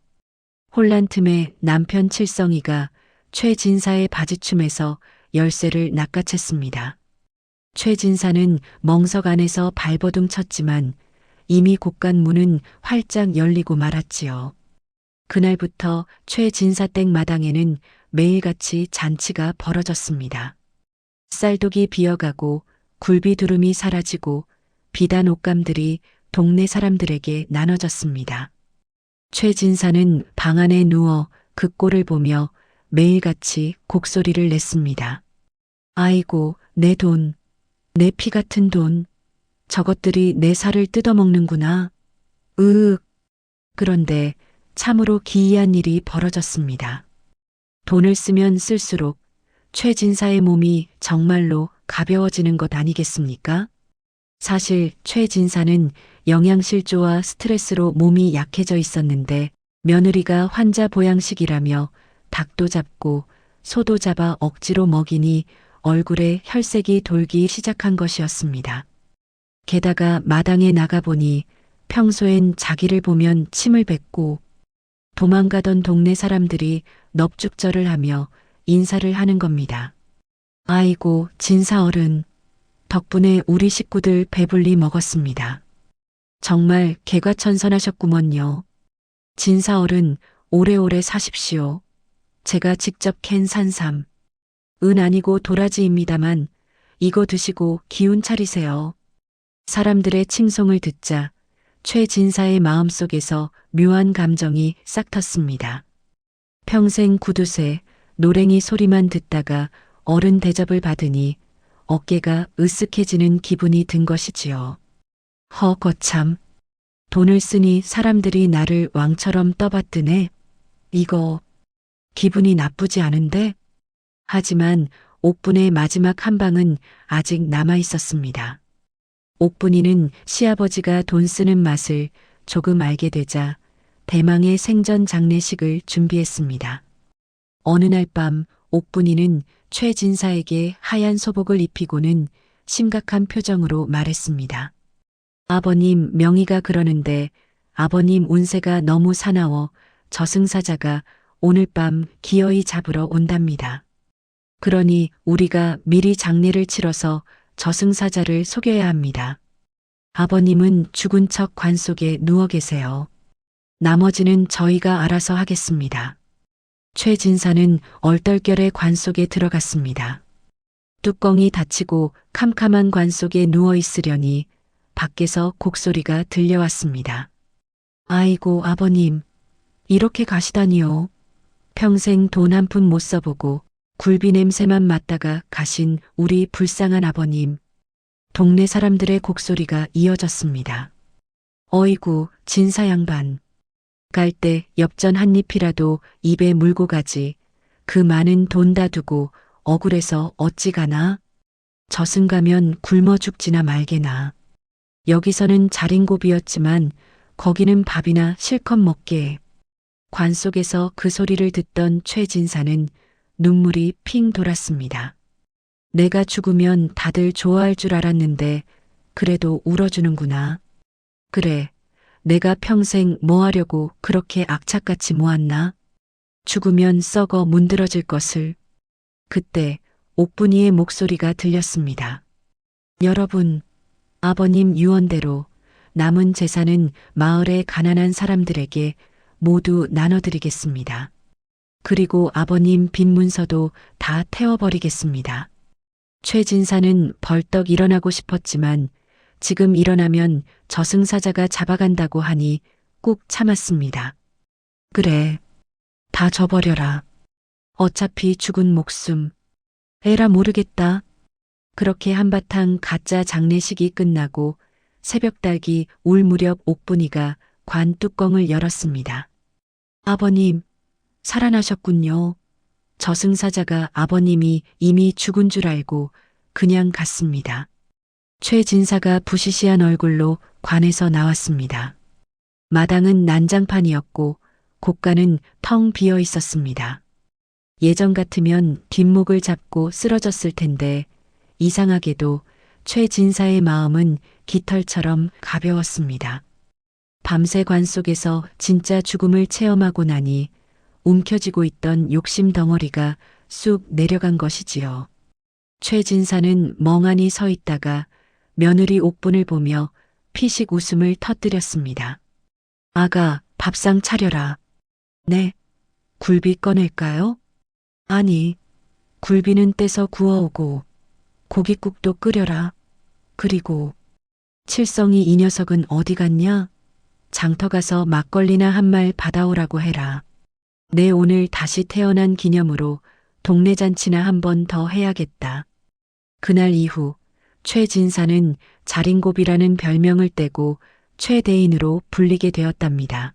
혼란 틈에 남편 칠성이가 최 진사의 바지춤에서 열쇠를 낚아챘습니다. 최 진사는 멍석 안에서 발버둥 쳤지만 이미 곳간 문은 활짝 열리고 말았지요. 그날부터 최 진사댁 마당에는 매일같이 잔치가 벌어졌습니다. 쌀독이 비어가고 굴비두름이 사라지고 비단 옷감들이 동네 사람들에게 나눠졌습니다. 최 진사는 방 안에 누워 그 꼴을 보며 매일같이 곡소리를 냈습니다. 아이고, 내 돈, 내 피 같은 돈, 저것들이 내 살을 뜯어먹는구나. 으윽. 그런데 참으로 기이한 일이 벌어졌습니다. 돈을 쓰면 쓸수록 최 진사의 몸이 정말로 가벼워지는 것 아니겠습니까? 사실 최 진사는 영양실조와 스트레스로 몸이 약해져 있었는데 며느리가 환자 보양식이라며 닭도 잡고 소도 잡아 억지로 먹이니 얼굴에 혈색이 돌기 시작한 것이었습니다. 게다가 마당에 나가보니 평소엔 자기를 보면 침을 뱉고 도망가던 동네 사람들이 넙죽절을 하며 인사를 하는 겁니다. 아이고, 진사 어른. 덕분에 우리 식구들 배불리 먹었습니다. 정말 개과천선하셨구먼요. 진사 어른, 오래오래 사십시오. 제가 직접 캔 산삼. 은 아니고 도라지입니다만 이거 드시고 기운 차리세요. 사람들의 칭송을 듣자 최 진사의 마음속에서 묘한 감정이 싹 텄습니다. 평생 구두쇠, 노랭이 소리만 듣다가 어른 대접을 받으니 어깨가 으쓱해지는 기분이 든 것이지요. 거참. 돈을 쓰니 사람들이 나를 왕처럼 떠받드네. 이거 기분이 나쁘지 않은데? 하지만 옥분의 마지막 한 방은 아직 남아 있었습니다. 옥분이는 시아버지가 돈 쓰는 맛을 조금 알게 되자 대망의 생전 장례식을 준비했습니다. 어느 날 밤 옥분이는 최 진사에게 하얀 소복을 입히고는 심각한 표정으로 말했습니다. 아버님, 명의가 그러는데 아버님 운세가 너무 사나워 저승사자가 오늘 밤 기어이 잡으러 온답니다. 그러니 우리가 미리 장례를 치러서 저승사자를 속여야 합니다. 아버님은 죽은 척 관 속에 누워 계세요. 나머지는 저희가 알아서 하겠습니다. 최 진사는 얼떨결에 관 속에 들어갔습니다. 뚜껑이 닫히고 캄캄한 관 속에 누워 있으려니 밖에서 곡소리가 들려왔습니다. 아이고, 아버님, 이렇게 가시다니요. 평생 돈 한 푼 못 써보고 굴비 냄새만 맡다가 가신 우리 불쌍한 아버님. 동네 사람들의 곡소리가 이어졌습니다. 어이구, 진사 양반. 갈 때 엽전 한 입이라도 입에 물고 가지. 그 많은 돈 다 두고 억울해서 어찌 가나? 저승 가면 굶어 죽지나 말게나. 여기서는 자린고비였지만 거기는 밥이나 실컷 먹게. 관 속에서 그 소리를 듣던 최진사는 눈물이 핑 돌았습니다. 내가 죽으면 다들 좋아할 줄 알았는데 그래도 울어주는구나. 그래, 내가 평생 뭐 하려고 그렇게 악착같이 모았나? 죽으면 썩어 문드러질 것을. 그때 옥분이의 목소리가 들렸습니다. 여러분, 아버님 유언대로 남은 재산은 마을의 가난한 사람들에게 모두 나눠드리겠습니다. 그리고 아버님 빈 문서도 다 태워버리겠습니다. 최진사는 벌떡 일어나고 싶었지만 지금 일어나면 저승사자가 잡아간다고 하니 꾹 참았습니다. 그래, 다 줘버려라. 어차피 죽은 목숨. 에라 모르겠다. 그렇게 한바탕 가짜 장례식이 끝나고 새벽달기 울 무렵 옥분이가 관 뚜껑을 열었습니다. 아버님, 살아나셨군요. 저승사자가 아버님이 이미 죽은 줄 알고 그냥 갔습니다. 최진사가 부시시한 얼굴로 관에서 나왔습니다. 마당은 난장판이었고 곳간은 텅 비어 있었습니다. 예전 같으면 뒷목을 잡고 쓰러졌을 텐데 이상하게도 최진사의 마음은 깃털처럼 가벼웠습니다. 밤새 관 속에서 진짜 죽음을 체험하고 나니 움켜쥐고 있던 욕심 덩어리가 쑥 내려간 것이지요. 최진사는 멍하니 서 있다가 며느리 옥분을 보며 피식 웃음을 터뜨렸습니다. 아가, 밥상 차려라. 네, 굴비 꺼낼까요? 아니, 굴비는 떼서 구워오고 고깃국도 끓여라. 그리고 칠성이 이 녀석은 어디 갔냐? 장터 가서 막걸리나 한 말 받아오라고 해라. 내 오늘 다시 태어난 기념으로 동네 잔치나 한 번 더 해야겠다. 그날 이후 최진사는 자린고비라는 별명을 떼고 최대인으로 불리게 되었답니다.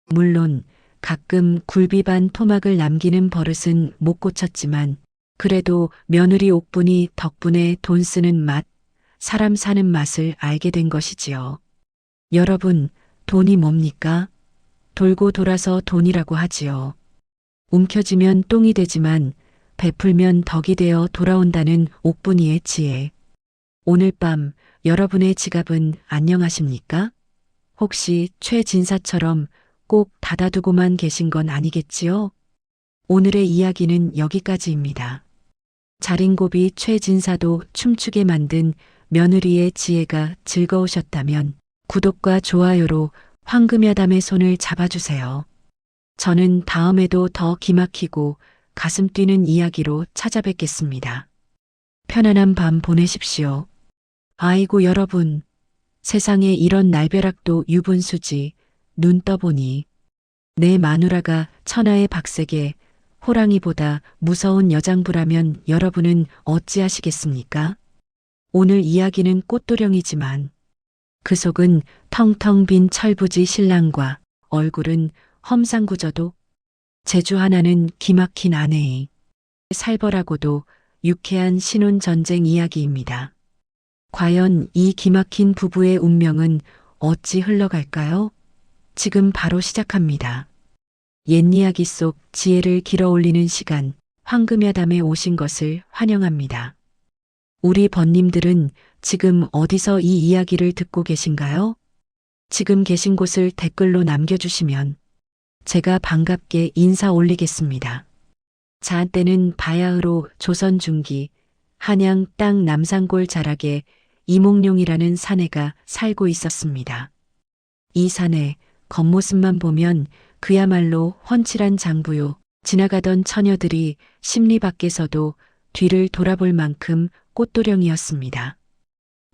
물론 가끔 굴비 반 토막을 남기는 버릇은 못 고쳤지만 그래도 며느리 옥분이 덕분에 돈 쓰는 맛, 사람 사는 맛을 알게 된 것이지요. 여러분, 돈이 뭡니까? 돌고 돌아서 돈이라고 하지요. 움켜쥐면 똥이 되지만 베풀면 덕이 되어 돌아온다는 옥분이의 지혜. 오늘 밤 여러분의 지갑은 안녕하십니까? 혹시 최진사처럼 꼭 닫아두고만 계신 건 아니겠지요? 오늘의 이야기는 여기까지입니다. 자린고비 최진사도 춤추게 만든 며느리의 지혜가 즐거우셨다면 구독과 좋아요로 황금야담의 손을 잡아주세요. 저는 다음에도 더 기막히고 가슴 뛰는 이야기로 찾아뵙겠습니다. 편안한 밤 보내십시오. 아이고 여러분, 세상에 이런 날벼락도 유분수지. 눈 떠보니 내 마누라가 천하의 박색에 호랑이보다 무서운 여장부라면 여러분은 어찌하시겠습니까? 오늘 이야기는 꽃도령이지만 그 속은 텅텅 빈 철부지 신랑과 얼굴은 험상궂어도 재주 하나는 기막힌 아내의 살벌하고도 유쾌한 신혼전쟁 이야기입니다. 과연 이 기막힌 부부의 운명은 어찌 흘러갈까요? 지금 바로 시작합니다. 옛 이야기 속 지혜를 길어올리는 시간, 황금야담에 오신 것을 환영합니다. 우리 번님들은 지금 어디서 이 이야기를 듣고 계신가요? 지금 계신 곳을 댓글로 남겨주시면 제가 반갑게 인사 올리겠습니다. 자한때는 바야흐로 조선 중기 한양 땅 남산골 자락에 이몽룡이라는 사내가 살고 있었습니다. 이 사내 겉모습만 보면 그야말로 훤칠한 장부요. 지나가던 처녀들이 심리 밖에서도 뒤를 돌아볼 만큼 꽃도령이었습니다.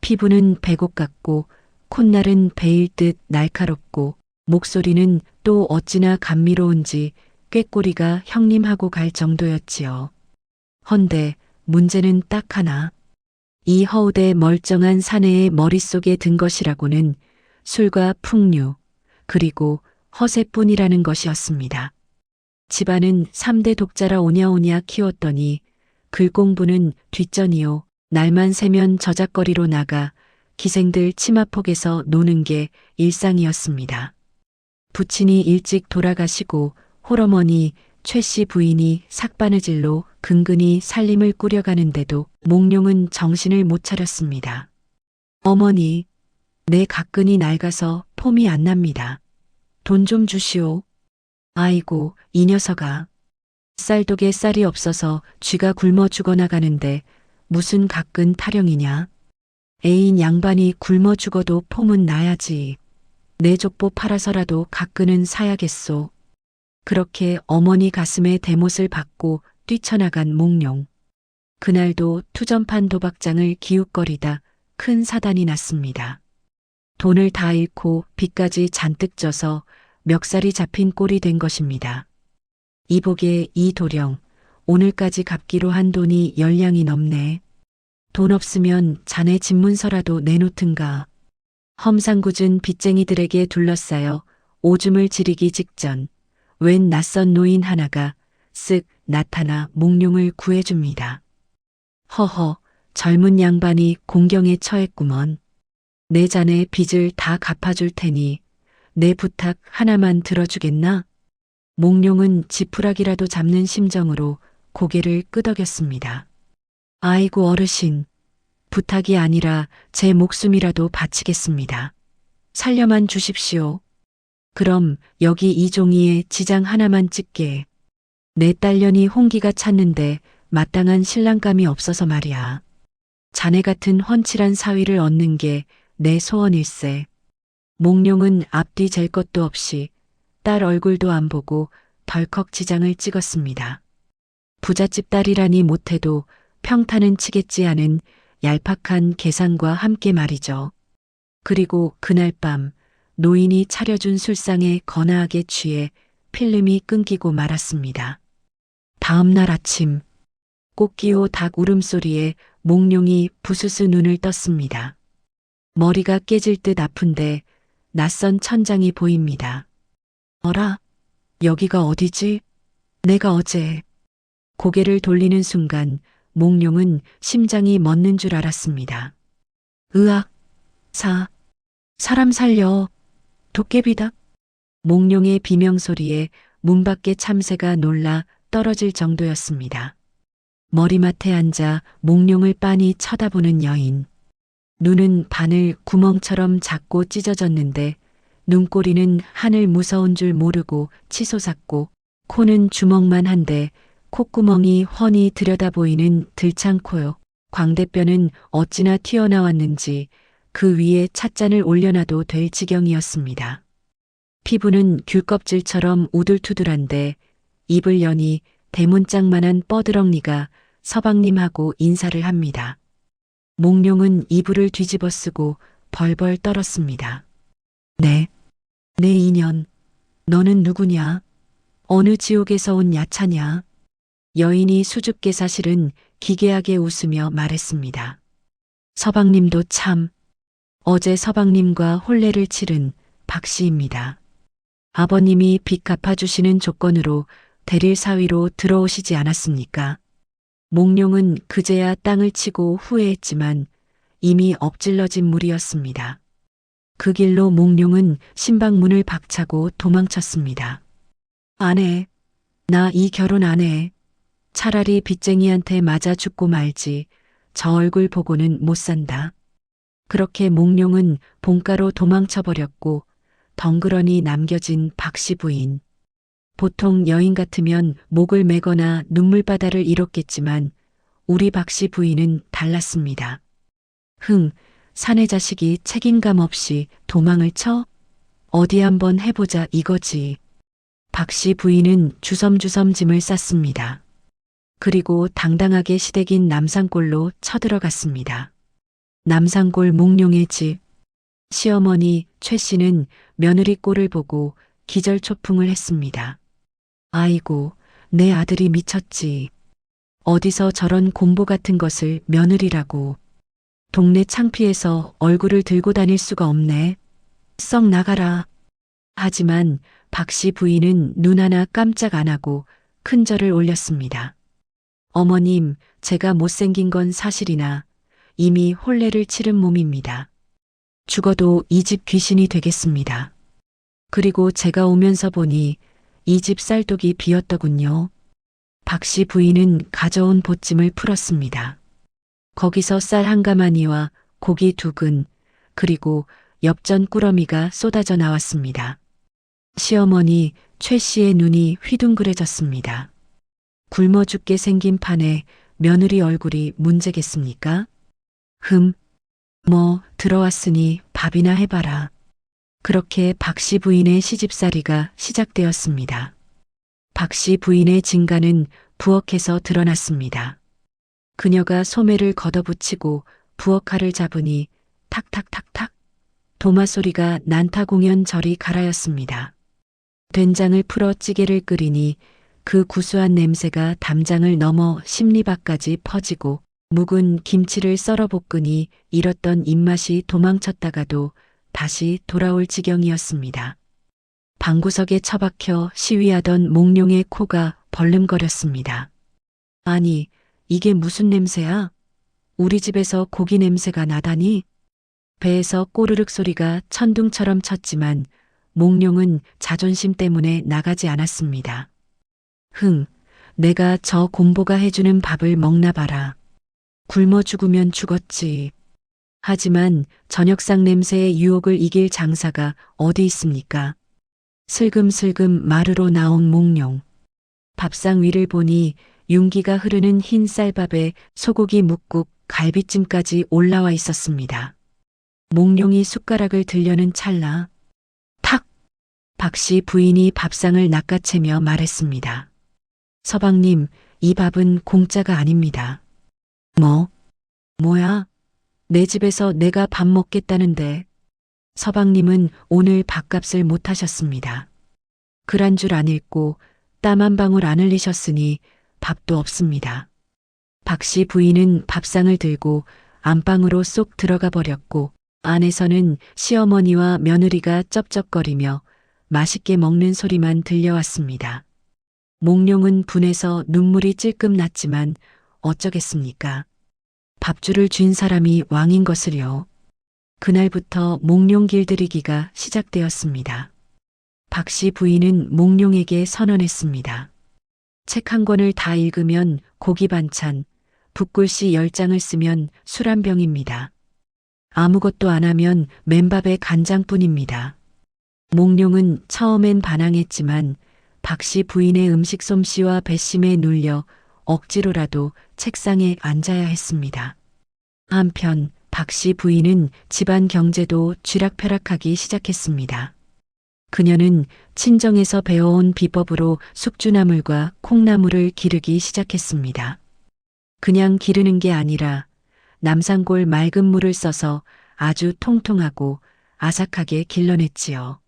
피부는 백옥 같고 콧날은 베일 듯 날카롭고 목소리는 또 어찌나 감미로운지 꾀꼬리가 형님하고 갈 정도였지요. 헌데 문제는 딱 하나. 이 허우대 멀쩡한 사내의 머릿속에 든 것이라고는 술과 풍류, 그리고 허세뿐이라는 것이었습니다. 집안은 3대 독자라 오냐오냐 키웠더니 글 공부는 뒷전이요. 날만 새면 저작거리로 나가 기생들 치마폭에서 노는 게 일상이었습니다. 부친이 일찍 돌아가시고 홀어머니 최 씨 부인이 삭바느질로 근근히 살림을 꾸려가는데도 몽룡은 정신을 못 차렸습니다. 어머니, 내 가끈이 낡아서 폼이 안 납니다. 돈 좀 주시오. 아이고, 이 녀석아. 쌀독에 쌀이 없어서 쥐가 굶어 죽어나가는데 무슨 가끈 타령이냐. 애인 양반이 굶어 죽어도 폼은 나야지. 내 족보 팔아서라도 가끈은 사야겠소. 그렇게 어머니 가슴에 대못을 받고 뛰쳐나간 몽룡. 그날도 투전판 도박장을 기웃거리다 큰 사단이 났습니다. 돈을 다 잃고 빚까지 잔뜩 져서 멱살이 잡힌 꼴이 된 것입니다. 이복의 이 도령, 오늘까지 갚기로 한 돈이 10량이 넘네. 돈 없으면 자네 집문서라도 내놓든가. 험상궂은 빚쟁이들에게 둘러싸여 오줌을 지리기 직전 웬 낯선 노인 하나가 쓱 나타나 몽룡을 구해줍니다. 허허, 젊은 양반이 공경에 처했구먼. 내 자네 빚을 다 갚아줄 테니 내 부탁 하나만 들어주겠나? 몽룡은 지푸라기라도 잡는 심정으로 고개를 끄덕였습니다. 아이고 어르신, 부탁이 아니라 제 목숨이라도 바치겠습니다. 살려만 주십시오. 그럼 여기 이 종이에 지장 하나만 찍게. 내 딸년이 홍기가 찼는데 마땅한 신랑감이 없어서 말이야. 자네 같은 훤칠한 사위를 얻는 게 내 소원일세. 몽룡은 앞뒤 잴 것도 없이 딸 얼굴도 안 보고 덜컥 지장을 찍었습니다. 부잣집 딸이라니 못해도 평타는 치겠지 하는 얄팍한 계산과 함께 말이죠. 그리고 그날 밤 노인이 차려준 술상에 거나하게 취해 필름이 끊기고 말았습니다. 다음 날 아침 꽃기호 닭 울음소리에 몽룡이 부스스 눈을 떴습니다. 머리가 깨질 듯 아픈데 낯선 천장이 보입니다. 어라? 여기가 어디지? 내가 어제... 고개를 돌리는 순간 몽룡은 심장이 멎는 줄 알았습니다. 으악! 사람 살려! 도깨비다! 몽룡의 비명소리에 문 밖의 참새가 놀라 떨어질 정도였습니다. 머리맡에 앉아 몽룡을 빤히 쳐다보는 여인. 눈은 바늘 구멍처럼 작고 찢어졌는데 눈꼬리는 하늘 무서운 줄 모르고 치솟았고 코는 주먹만 한데 콧구멍이 훤히 들여다 보이는 들창코요. 광대뼈는 어찌나 튀어나왔는지 그 위에 찻잔을 올려놔도 될 지경이었습니다. 피부는 귤껍질처럼 우둘투둘한데 입을 여니 대문짝만한 뻐드렁니가 서방님하고 인사를 합니다. 몽룡은 이불을 뒤집어 쓰고 벌벌 떨었습니다. 내 인연, 너는 누구냐? 어느 지옥에서 온 야차냐? 여인이 수줍게 사실은 기괴하게 웃으며 말했습니다. 서방님도 참, 어제 서방님과 혼례를 치른 박씨입니다. 아버님이 빚 갚아주시는 조건으로 대릴 사위로 들어오시지 않았습니까? 몽룡은 그제야 땅을 치고 후회했지만 이미 엎질러진 물이었습니다. 그 길로 몽룡은 신방문을 박차고 도망쳤습니다. 안 해. 나 이 결혼 안 해. 차라리 빚쟁이한테 맞아 죽고 말지. 저 얼굴 보고는 못 산다. 그렇게 몽룡은 본가로 도망쳐버렸고 덩그러니 남겨진 박씨 부인. 보통 여인 같으면 목을 매거나 눈물바다를 잃었겠지만 우리 박씨 부인은 달랐습니다. 사내 자식이 책임감 없이 도망을 쳐? 어디 한번 해보자 이거지. 박씨 부인은 주섬주섬 짐을 쌌습니다. 그리고 당당하게 시댁인 남산골로 쳐들어갔습니다. 남산골 몽룡의 집. 시어머니 최 씨는 며느리 꼴을 보고 기절초풍을 했습니다. 아이고, 내 아들이 미쳤지. 어디서 저런 공보 같은 것을 며느리라고. 동네 창피해서 얼굴을 들고 다닐 수가 없네. 썩 나가라. 하지만 박 씨 부인은 눈 하나 깜짝 안 하고 큰 절을 올렸습니다. 어머님, 제가 못생긴 건 사실이나 이미 혼례를 치른 몸입니다. 죽어도 이 집 귀신이 되겠습니다. 그리고 제가 오면서 보니 이 집 쌀독이 비었더군요. 박 씨 부인은 가져온 보찜을 풀었습니다. 거기서 쌀 한 가마니와 고기 2근, 그리고 엽전 꾸러미가 쏟아져 나왔습니다. 시어머니 최 씨의 눈이 휘둥그레졌습니다. 굶어 죽게 생긴 판에 며느리 얼굴이 문제겠습니까? 들어왔으니 밥이나 해봐라. 그렇게 박 씨 부인의 시집살이가 시작되었습니다. 박 씨 부인의 진가는 부엌에서 드러났습니다. 그녀가 소매를 걷어붙이고 부엌칼을 잡으니 탁탁탁탁 도마 소리가 난타 공연 절이 가라였습니다. 된장을 풀어 찌개를 끓이니 그 구수한 냄새가 담장을 넘어 심리밖까지 퍼지고 묵은 김치를 썰어 볶으니 잃었던 입맛이 도망쳤다가도 다시 돌아올 지경이었습니다. 방구석에 처박혀 시위하던 몽룡의 코가 벌름거렸습니다. 아니, 이게 무슨 냄새야? 우리 집에서 고기 냄새가 나다니? 배에서 꼬르륵 소리가 천둥처럼 쳤지만 몽룡은 자존심 때문에 나가지 않았습니다. 내가 저 곰보가 해주는 밥을 먹나 봐라. 굶어 죽으면 죽었지. 하지만 저녁상 냄새의 유혹을 이길 장사가 어디 있습니까? 슬금슬금 마루로 나온 몽룡. 밥상 위를 보니 윤기가 흐르는 흰 쌀밥에 소고기 묵국, 갈비찜까지 올라와 있었습니다. 몽룡이 숟가락을 들려는 찰나 탁! 박 씨 부인이 밥상을 낚아채며 말했습니다. 서방님, 이 밥은 공짜가 아닙니다. 뭐야? 내 집에서 내가 밥 먹겠다는데. 서방님은 오늘 밥값을 못 하셨습니다. 글 한 줄 안 읽고 땀 한 방울 안 흘리셨으니 밥도 없습니다. 박 씨 부인은 밥상을 들고 안방으로 쏙 들어가 버렸고 안에서는 시어머니와 며느리가 쩝쩝거리며 맛있게 먹는 소리만 들려왔습니다. 몽룡은 분해서 눈물이 찔끔 났지만 어쩌겠습니까? 밥줄을 쥔 사람이 왕인 것을요. 그날부터 몽룡 길들이기가 시작되었습니다. 박 씨 부인은 몽룡에게 선언했습니다. 책 한 권을 다 읽으면 고기 반찬, 붓글씨 10장을 쓰면 술 한 병입니다. 아무것도 안 하면 맨밥에 간장뿐입니다. 몽룡은 처음엔 반항했지만 박 씨 부인의 음식 솜씨와 배심에 눌려 억지로라도 책상에 앉아야 했습니다. 한편 박 씨 부인은 집안 경제도 쥐락펴락하기 시작했습니다. 그녀는 친정에서 배워온 비법으로 숙주나물과 콩나물을 기르기 시작했습니다. 그냥 기르는 게 아니라 남산골 맑은 물을 써서 아주 통통하고 아삭하게 길러냈지요.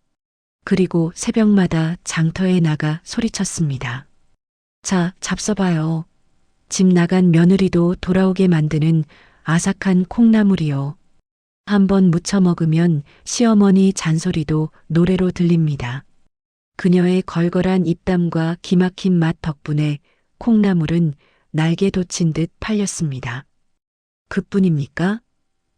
그리고 새벽마다 장터에 나가 소리쳤습니다. 자, 잡숴봐요. 집 나간 며느리도 돌아오게 만드는 아삭한 콩나물이요. 한번 무쳐 먹으면 시어머니 잔소리도 노래로 들립니다. 그녀의 걸걸한 입담과 기막힌 맛 덕분에 콩나물은 날개 돋친 듯 팔렸습니다. 그뿐입니까?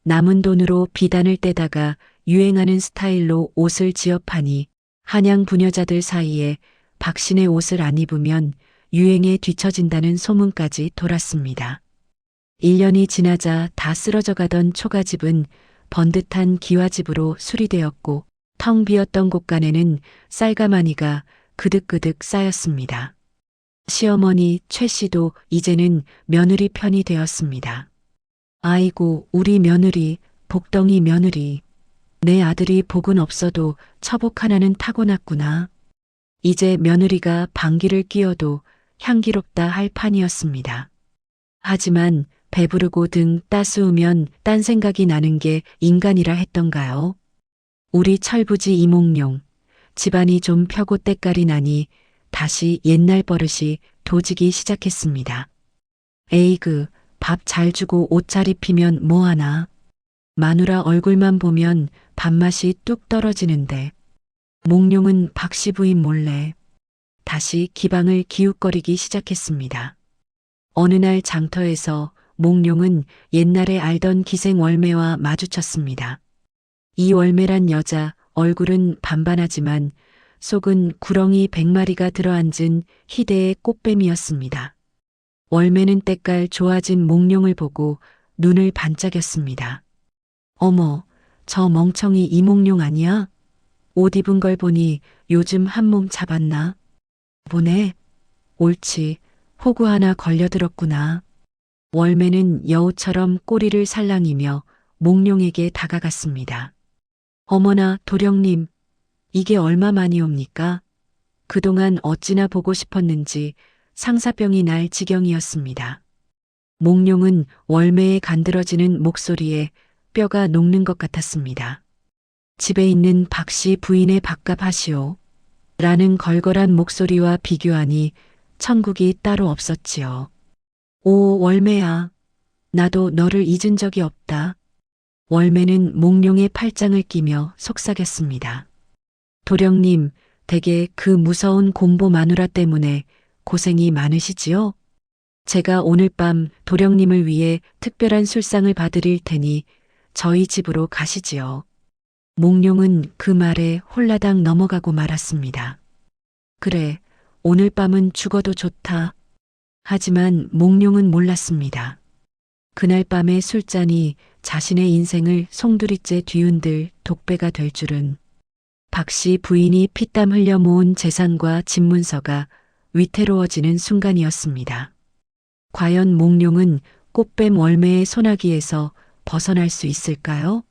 남은 돈으로 비단을 떼다가 유행하는 스타일로 옷을 지어파니 한양 부녀자들 사이에 박신의 옷을 안 입으면 유행에 뒤처진다는 소문까지 돌았습니다. 1년이 지나자 다 쓰러져 가던 초가집은 번듯한 기와집으로 수리되었고 텅 비었던 곳간에는 쌀가마니가 그득그득 쌓였습니다. 시어머니 최 씨도 이제는 며느리 편이 되었습니다. 아이고, 우리 며느리, 복덩이 며느리. 내 아들이 복은 없어도 처복 하나는 타고났구나. 이제 며느리가 방귀를 뀌어도 향기롭다 할 판이었습니다. 하지만 배부르고 등 따스우면 딴 생각이 나는 게 인간이라 했던가요? 우리 철부지 이몽룡, 집안이 좀 펴고 때깔이 나니 다시 옛날 버릇이 도지기 시작했습니다. 에이그, 밥 잘 주고 옷 잘 입히면 뭐하나. 마누라 얼굴만 보면 밥맛이 뚝 떨어지는데. 몽룡은 박씨 부인 몰래 다시 기방을 기웃거리기 시작했습니다. 어느 날 장터에서 몽룡은 옛날에 알던 기생 월매와 마주쳤습니다. 이 월매란 여자 얼굴은 반반하지만 속은 구렁이 100마리가 들어앉은 희대의 꽃뱀이었습니다. 월매는 때깔 좋아진 몽룡을 보고 눈을 반짝였습니다. 어머, 저 멍청이 이몽룡 아니야? 옷 입은 걸 보니 요즘 한몸 잡았나? 보네. 옳지. 호구 하나 걸려들었구나. 월매는 여우처럼 꼬리를 살랑이며 몽룡에게 다가갔습니다. 어머나 도령님, 이게 얼마만이옵니까? 그동안 어찌나 보고 싶었는지 상사병이 날 지경이었습니다. 몽룡은 월매의 간드러지는 목소리에 뼈가 녹는 것 같았습니다. 집에 있는 박씨 부인의 밥값 하시오. 라는 걸걸한 목소리와 비교하니 천국이 따로 없었지요. 오 월매야, 나도 너를 잊은 적이 없다. 월매는 몽룡의 팔짱을 끼며 속삭였습니다. 도령님, 댁에 그 무서운 곰보 마누라 때문에 고생이 많으시지요? 제가 오늘 밤 도령님을 위해 특별한 술상을 봐드릴 테니 저희 집으로 가시지요. 몽룡은 그 말에 홀라당 넘어가고 말았습니다. 그래, 오늘 밤은 죽어도 좋다. 하지만 몽룡은 몰랐습니다. 그날 밤의 술잔이 자신의 인생을 송두리째 뒤흔들 독배가 될 줄은. 박씨 부인이 피땀 흘려 모은 재산과 집문서가 위태로워지는 순간이었습니다. 과연 몽룡은 꽃뱀 월매의 소나기에서 벗어날 수 있을까요?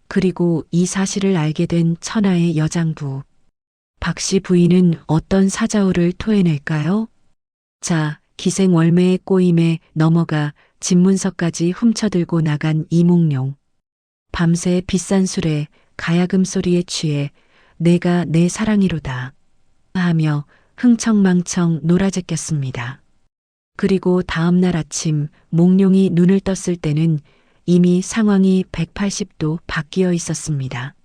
그리고 이 사실을 알게 된 천하의 여장부. 박씨 부인은 어떤 사자후를 토해낼까요? 자, 기생 월매의 꼬임에 넘어가 집문서까지 훔쳐들고 나간 이몽룡. 밤새 비싼 술에 가야금 소리에 취해 내가 내 사랑이로다 하며 흥청망청 놀아제꼈습니다. 그리고 다음 날 아침 몽룡이 눈을 떴을 때는 이미 상황이 180도 바뀌어 있었습니다.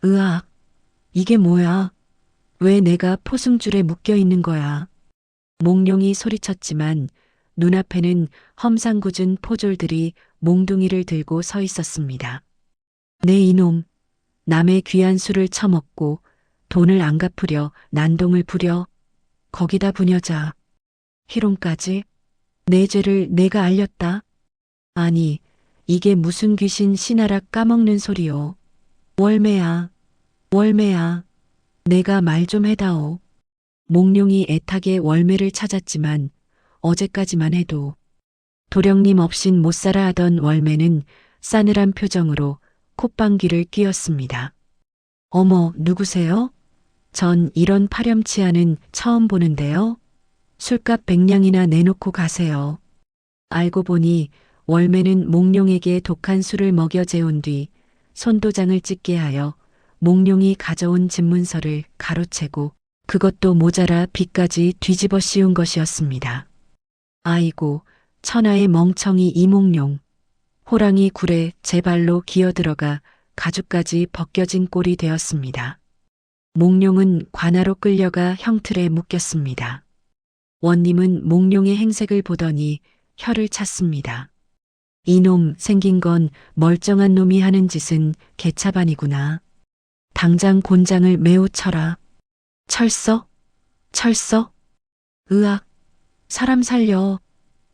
으악, 이게 뭐야? 왜 내가 포승줄에 묶여 있는 거야? 몽룡이 소리쳤지만 눈앞에는 험상궂은 포졸들이 몽둥이를 들고 서 있었습니다. 내 이놈, 남의 귀한 술을 처먹고 돈을 안 갚으려 난동을 부려. 거기다 부녀자. 희롱까지? 내 죄를 내가 알렸다. 아니, 이게 무슨 귀신 씨나락 까먹는 소리요. 월매야, 월매야, 내가 말 좀 해다오. 몽룡이 애타게 월매를 찾았지만 어제까지만 해도 도령님 없인 못 살아 하던 월매는 싸늘한 표정으로 콧방귀를 뀌었습니다. 어머, 누구세요? 전 이런 파렴치한은 처음 보는데요. 술값 100냥이나 내놓고 가세요. 알고 보니 월매는 몽룡에게 독한 술을 먹여 재운 뒤 손도장을 찍게 하여 몽룡이 가져온 집문서를 가로채고 그것도 모자라 빚까지 뒤집어 씌운 것이었습니다. 아이고, 천하의 멍청이 이몽룡. 호랑이 굴에 제 발로 기어들어가 가죽까지 벗겨진 꼴이 되었습니다. 몽룡은 관아로 끌려가 형틀에 묶였습니다. 원님은 몽룡의 행색을 보더니 혀를 찼습니다. 이놈 생긴 건 멀쩡한 놈이 하는 짓은 개차반이구나. 당장 곤장을 매우 쳐라. 철서? 철서? 으악, 사람 살려.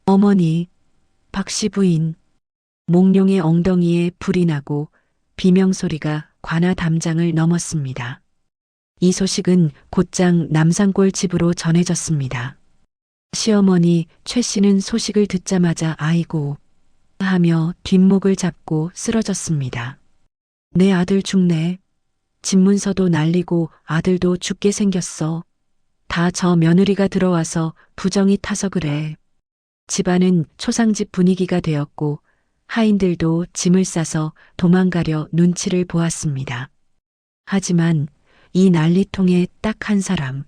어머니, 박씨 부인. 몽룡의 엉덩이에 불이 나고 비명소리가 관아 담장을 넘었습니다. 이 소식은 곧장 남산골 집으로 전해졌습니다. 시어머니 최 씨는 소식을 듣자마자 아이고 하며 뒷목을 잡고 쓰러졌습니다. 내 아들 죽네. 집문서도 날리고 아들도 죽게 생겼어. 다 저 며느리가 들어와서 부정이 타서 그래. 집안은 초상집 분위기가 되었고 하인들도 짐을 싸서 도망가려 눈치를 보았습니다. 하지만 이 난리통에 딱 한 사람,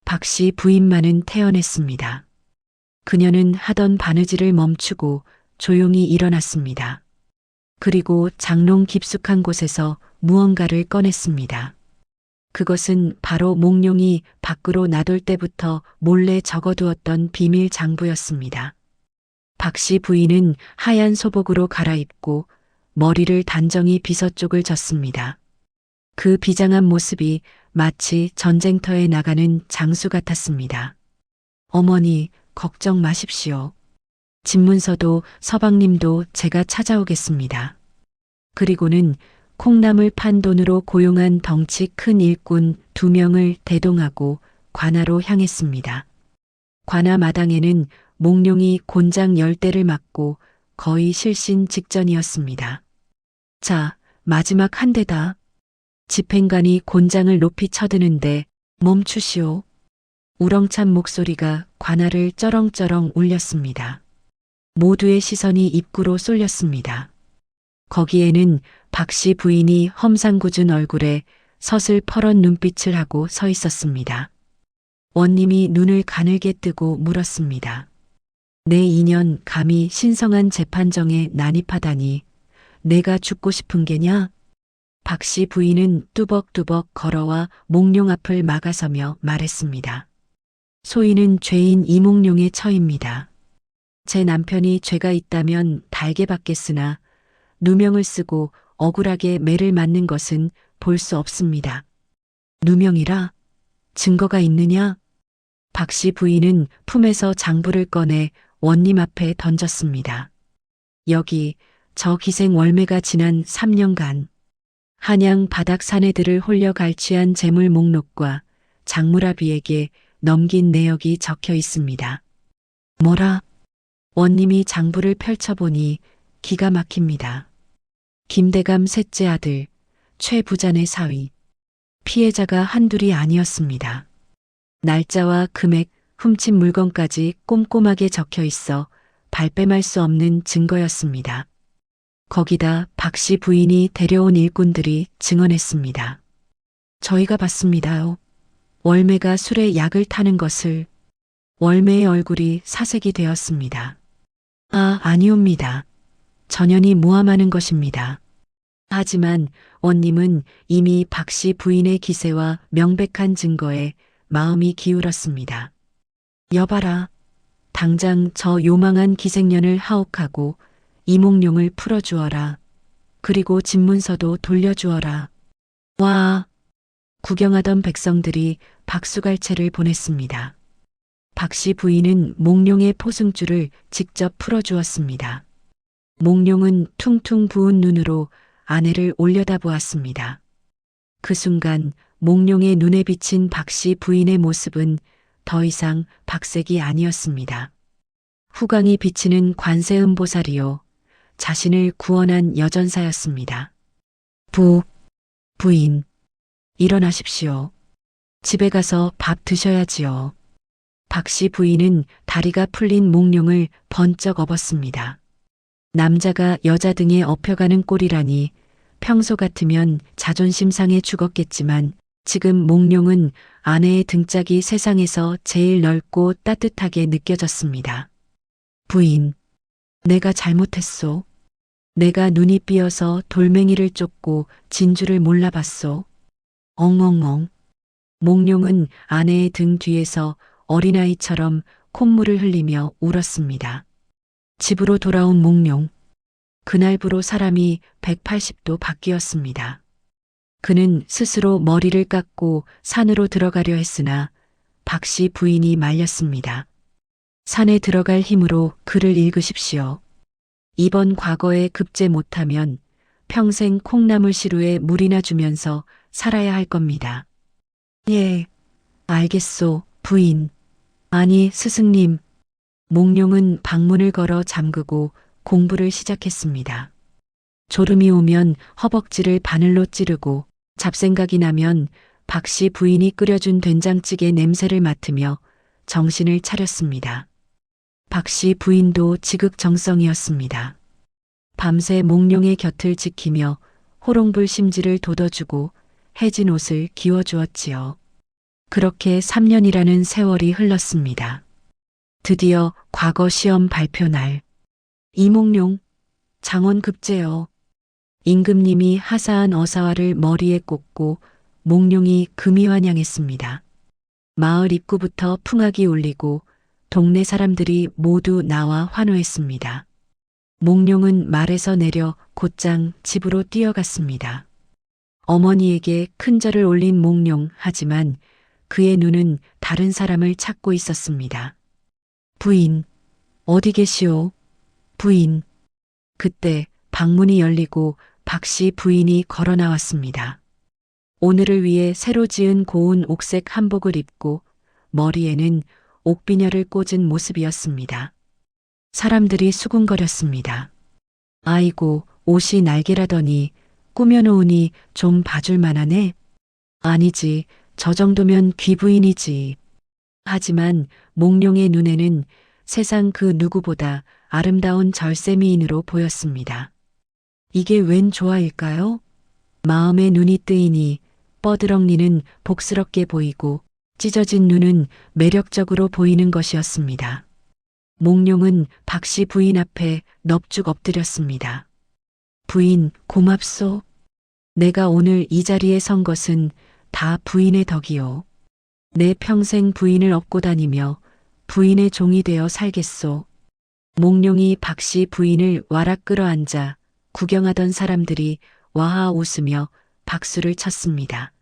박 씨 부인만은 태어났습니다. 그녀는 하던 바느질을 멈추고 조용히 일어났습니다. 그리고 장롱 깊숙한 곳에서 무언가를 꺼냈습니다. 그것은 바로 몽룡이 밖으로 나돌 때부터 몰래 적어두었던 비밀 장부였습니다. 박 씨 부인은 하얀 소복으로 갈아입고 머리를 단정히 비서 쪽을 졌습니다. 그 비장한 모습이 마치 전쟁터에 나가는 장수 같았습니다. 어머니, 걱정 마십시오. 집문서도 서방님도 제가 찾아오겠습니다. 그리고는 콩나물 판 돈으로 고용한 덩치 큰 일꾼 2명을 대동하고 관아로 향했습니다. 관아 마당에는 몽룡이 곤장 10대를 맞고 거의 실신 직전이었습니다. 자, 마지막 한 대다. 집행관이 곤장을 높이 쳐드는데 멈추시오. 우렁찬 목소리가 관아를 쩌렁쩌렁 울렸습니다. 모두의 시선이 입구로 쏠렸습니다. 거기에는 박 씨 부인이 험상궂은 얼굴에 서슬퍼런 눈빛을 하고 서 있었습니다. 원님이 눈을 가늘게 뜨고 물었습니다. 내 인연 감히 신성한 재판정에 난입하다니 내가 죽고 싶은 게냐? 박 씨 부인은 뚜벅뚜벅 걸어와 몽룡 앞을 막아서며 말했습니다. 소인은 죄인 이몽룡의 처입니다. 제 남편이 죄가 있다면 달게 받겠으나 누명을 쓰고 억울하게 매를 맞는 것은 볼 수 없습니다. 누명이라? 증거가 있느냐? 박 씨 부인은 품에서 장부를 꺼내 원님 앞에 던졌습니다. 여기 저 기생 월매가 지난 3년간 한양 바닥 사내들을 홀려 갈취한 재물 목록과 장무라비에게 넘긴 내역이 적혀 있습니다. 뭐라? 원님이 장부를 펼쳐보니 기가 막힙니다. 김대감 셋째 아들, 최 부잔의 사위. 피해자가 한둘이 아니었습니다. 날짜와 금액, 훔친 물건까지 꼼꼼하게 적혀 있어 발뺌할 수 없는 증거였습니다. 거기다 박 씨 부인이 데려온 일꾼들이 증언했습니다. 저희가 봤습니다요. 월매가 술에 약을 타는 것을. 월매의 얼굴이 사색이 되었습니다. 아니옵니다. 전연이 모함하는 것입니다. 하지만 원님은 이미 박 씨 부인의 기세와 명백한 증거에 마음이 기울었습니다. 여봐라. 당장 저 요망한 기생년을 하옥하고 이몽룡을 풀어주어라. 그리고 집문서도 돌려주어라. 와! 구경하던 백성들이 박수갈채를 보냈습니다. 박 씨 부인은 몽룡의 포승줄을 직접 풀어주었습니다. 몽룡은 퉁퉁 부은 눈으로 아내를 올려다보았습니다. 그 순간 몽룡의 눈에 비친 박 씨 부인의 모습은 더 이상 박색이 아니었습니다. 후광이 비치는 관세음보살이요. 자신을 구원한 여전사였습니다. 부인. 일어나십시오. 집에 가서 밥 드셔야지요. 박 씨 부인은 다리가 풀린 몽룡을 번쩍 업었습니다. 남자가 여자 등에 업혀가는 꼴이라니 평소 같으면 자존심 상해 죽었겠지만 지금 몽룡은 아내의 등짝이 세상에서 제일 넓고 따뜻하게 느껴졌습니다. 부인, 내가 잘못했소. 내가 눈이 삐어서 돌멩이를 쫓고 진주를 몰라봤소. 엉엉엉. 몽룡은 아내의 등 뒤에서 어린아이처럼 콧물을 흘리며 울었습니다. 집으로 돌아온 몽룡. 그날부로 사람이 180도 바뀌었습니다. 그는 스스로 머리를 깎고 산으로 들어가려 했으나 박 씨 부인이 말렸습니다. 산에 들어갈 힘으로 글을 읽으십시오. 이번 과거에 급제 못하면 평생 콩나물 시루에 물이나 주면서 살아야 할 겁니다. 예, 알겠소, 부인. 아니, 스승님. 몽룡은 방문을 걸어 잠그고 공부를 시작했습니다. 졸음이 오면 허벅지를 바늘로 찌르고 잡생각이 나면 박 씨 부인이 끓여준 된장찌개 냄새를 맡으며 정신을 차렸습니다. 박 씨 부인도 지극정성이었습니다. 밤새 몽룡의 곁을 지키며 호롱불 심지를 돋워주고 해진 옷을 기워주었지요. 그렇게 3년이라는 세월이 흘렀습니다. 드디어 과거 시험 발표 날. 이몽룡, 장원급제요. 임금님이 하사한 어사화를 머리에 꽂고 몽룡이 금이 환영했습니다. 마을 입구부터 풍악이 울리고 동네 사람들이 모두 나와 환호했습니다. 몽룡은 말에서 내려 곧장 집으로 뛰어갔습니다. 어머니에게 큰절을 올린 몽룡, 하지만 그의 눈은 다른 사람을 찾고 있었습니다. 부인, 어디 계시오? 부인. 그때 방문이 열리고 박 씨 부인이 걸어 나왔습니다. 오늘을 위해 새로 지은 고운 옥색 한복을 입고 머리에는 옥비녀를 꽂은 모습이었습니다. 사람들이 수군거렸습니다. 아이고, 옷이 날개라더니 꾸며놓으니 좀 봐줄 만하네. 아니지, 저 정도면 귀부인이지. 하지만 몽룡의 눈에는 세상 그 누구보다 아름다운 절세미인으로 보였습니다. 이게 웬 조화일까요? 마음의 눈이 뜨이니 뻐드렁니는 복스럽게 보이고 찢어진 눈은 매력적으로 보이는 것이었습니다. 몽룡은 박 씨 부인 앞에 넙죽 엎드렸습니다. 부인, 고맙소. 내가 오늘 이 자리에 선 것은 다 부인의 덕이요. 내 평생 부인을 업고 다니며 부인의 종이 되어 살겠소. 몽룡이 박 씨 부인을 와락 끌어안자 구경하던 사람들이 와하 웃으며 박수를 쳤습니다.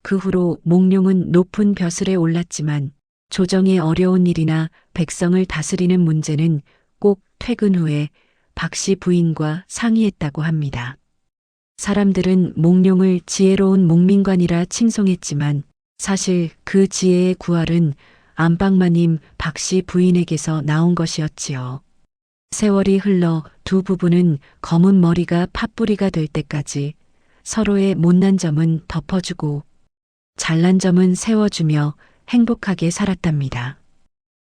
그 후로 몽룡은 높은 벼슬에 올랐지만 조정의 어려운 일이나 백성을 다스리는 문제는 꼭 퇴근 후에 박 씨 부인과 상의했다고 합니다. 사람들은 몽룡을 지혜로운 몽민관이라 칭송했지만 사실 그 지혜의 구할은 안방마님 박 씨 부인에게서 나온 것이었지요. 세월이 흘러 두 부부는 검은 머리가 팥뿌리가 될 때까지 서로의 못난 점은 덮어주고 잘난 점은 세워주며 행복하게 살았답니다.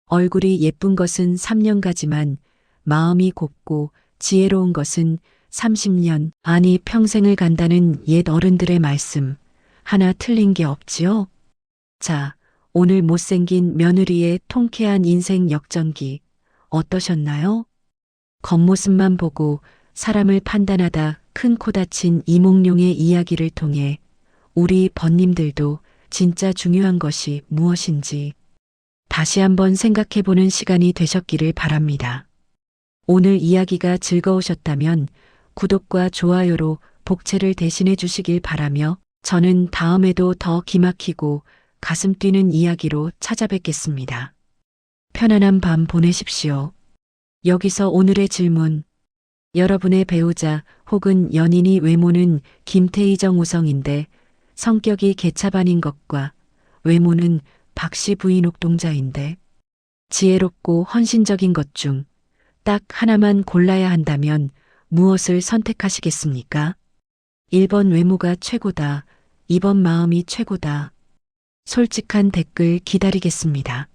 얼굴이 예쁜 것은 3년가지만 마음이 곱고 지혜로운 것은 30년, 아니 평생을 간다는 옛 어른들의 말씀, 하나 틀린 게 없지요? 자, 오늘 못생긴 며느리의 통쾌한 인생 역전기 어떠셨나요? 겉모습만 보고 사람을 판단하다 큰 코 다친 이몽룡의 이야기를 통해 우리 번님들도 진짜 중요한 것이 무엇인지 다시 한번 생각해보는 시간이 되셨기를 바랍니다. 오늘 이야기가 즐거우셨다면 구독과 좋아요로 복채를 대신해 주시길 바라며 저는 다음에도 더 기막히고 가슴 뛰는 이야기로 찾아뵙겠습니다. 편안한 밤 보내십시오. 여기서 오늘의 질문. 여러분의 배우자 혹은 연인이 외모는 김태희정 우성인데 성격이 개차반인 것과 외모는 박 씨 부인 옥동자인데 지혜롭고 헌신적인 것 중 딱 하나만 골라야 한다면 무엇을 선택하시겠습니까? 1번 외모가 최고다. 2번 마음이 최고다. 솔직한 댓글 기다리겠습니다.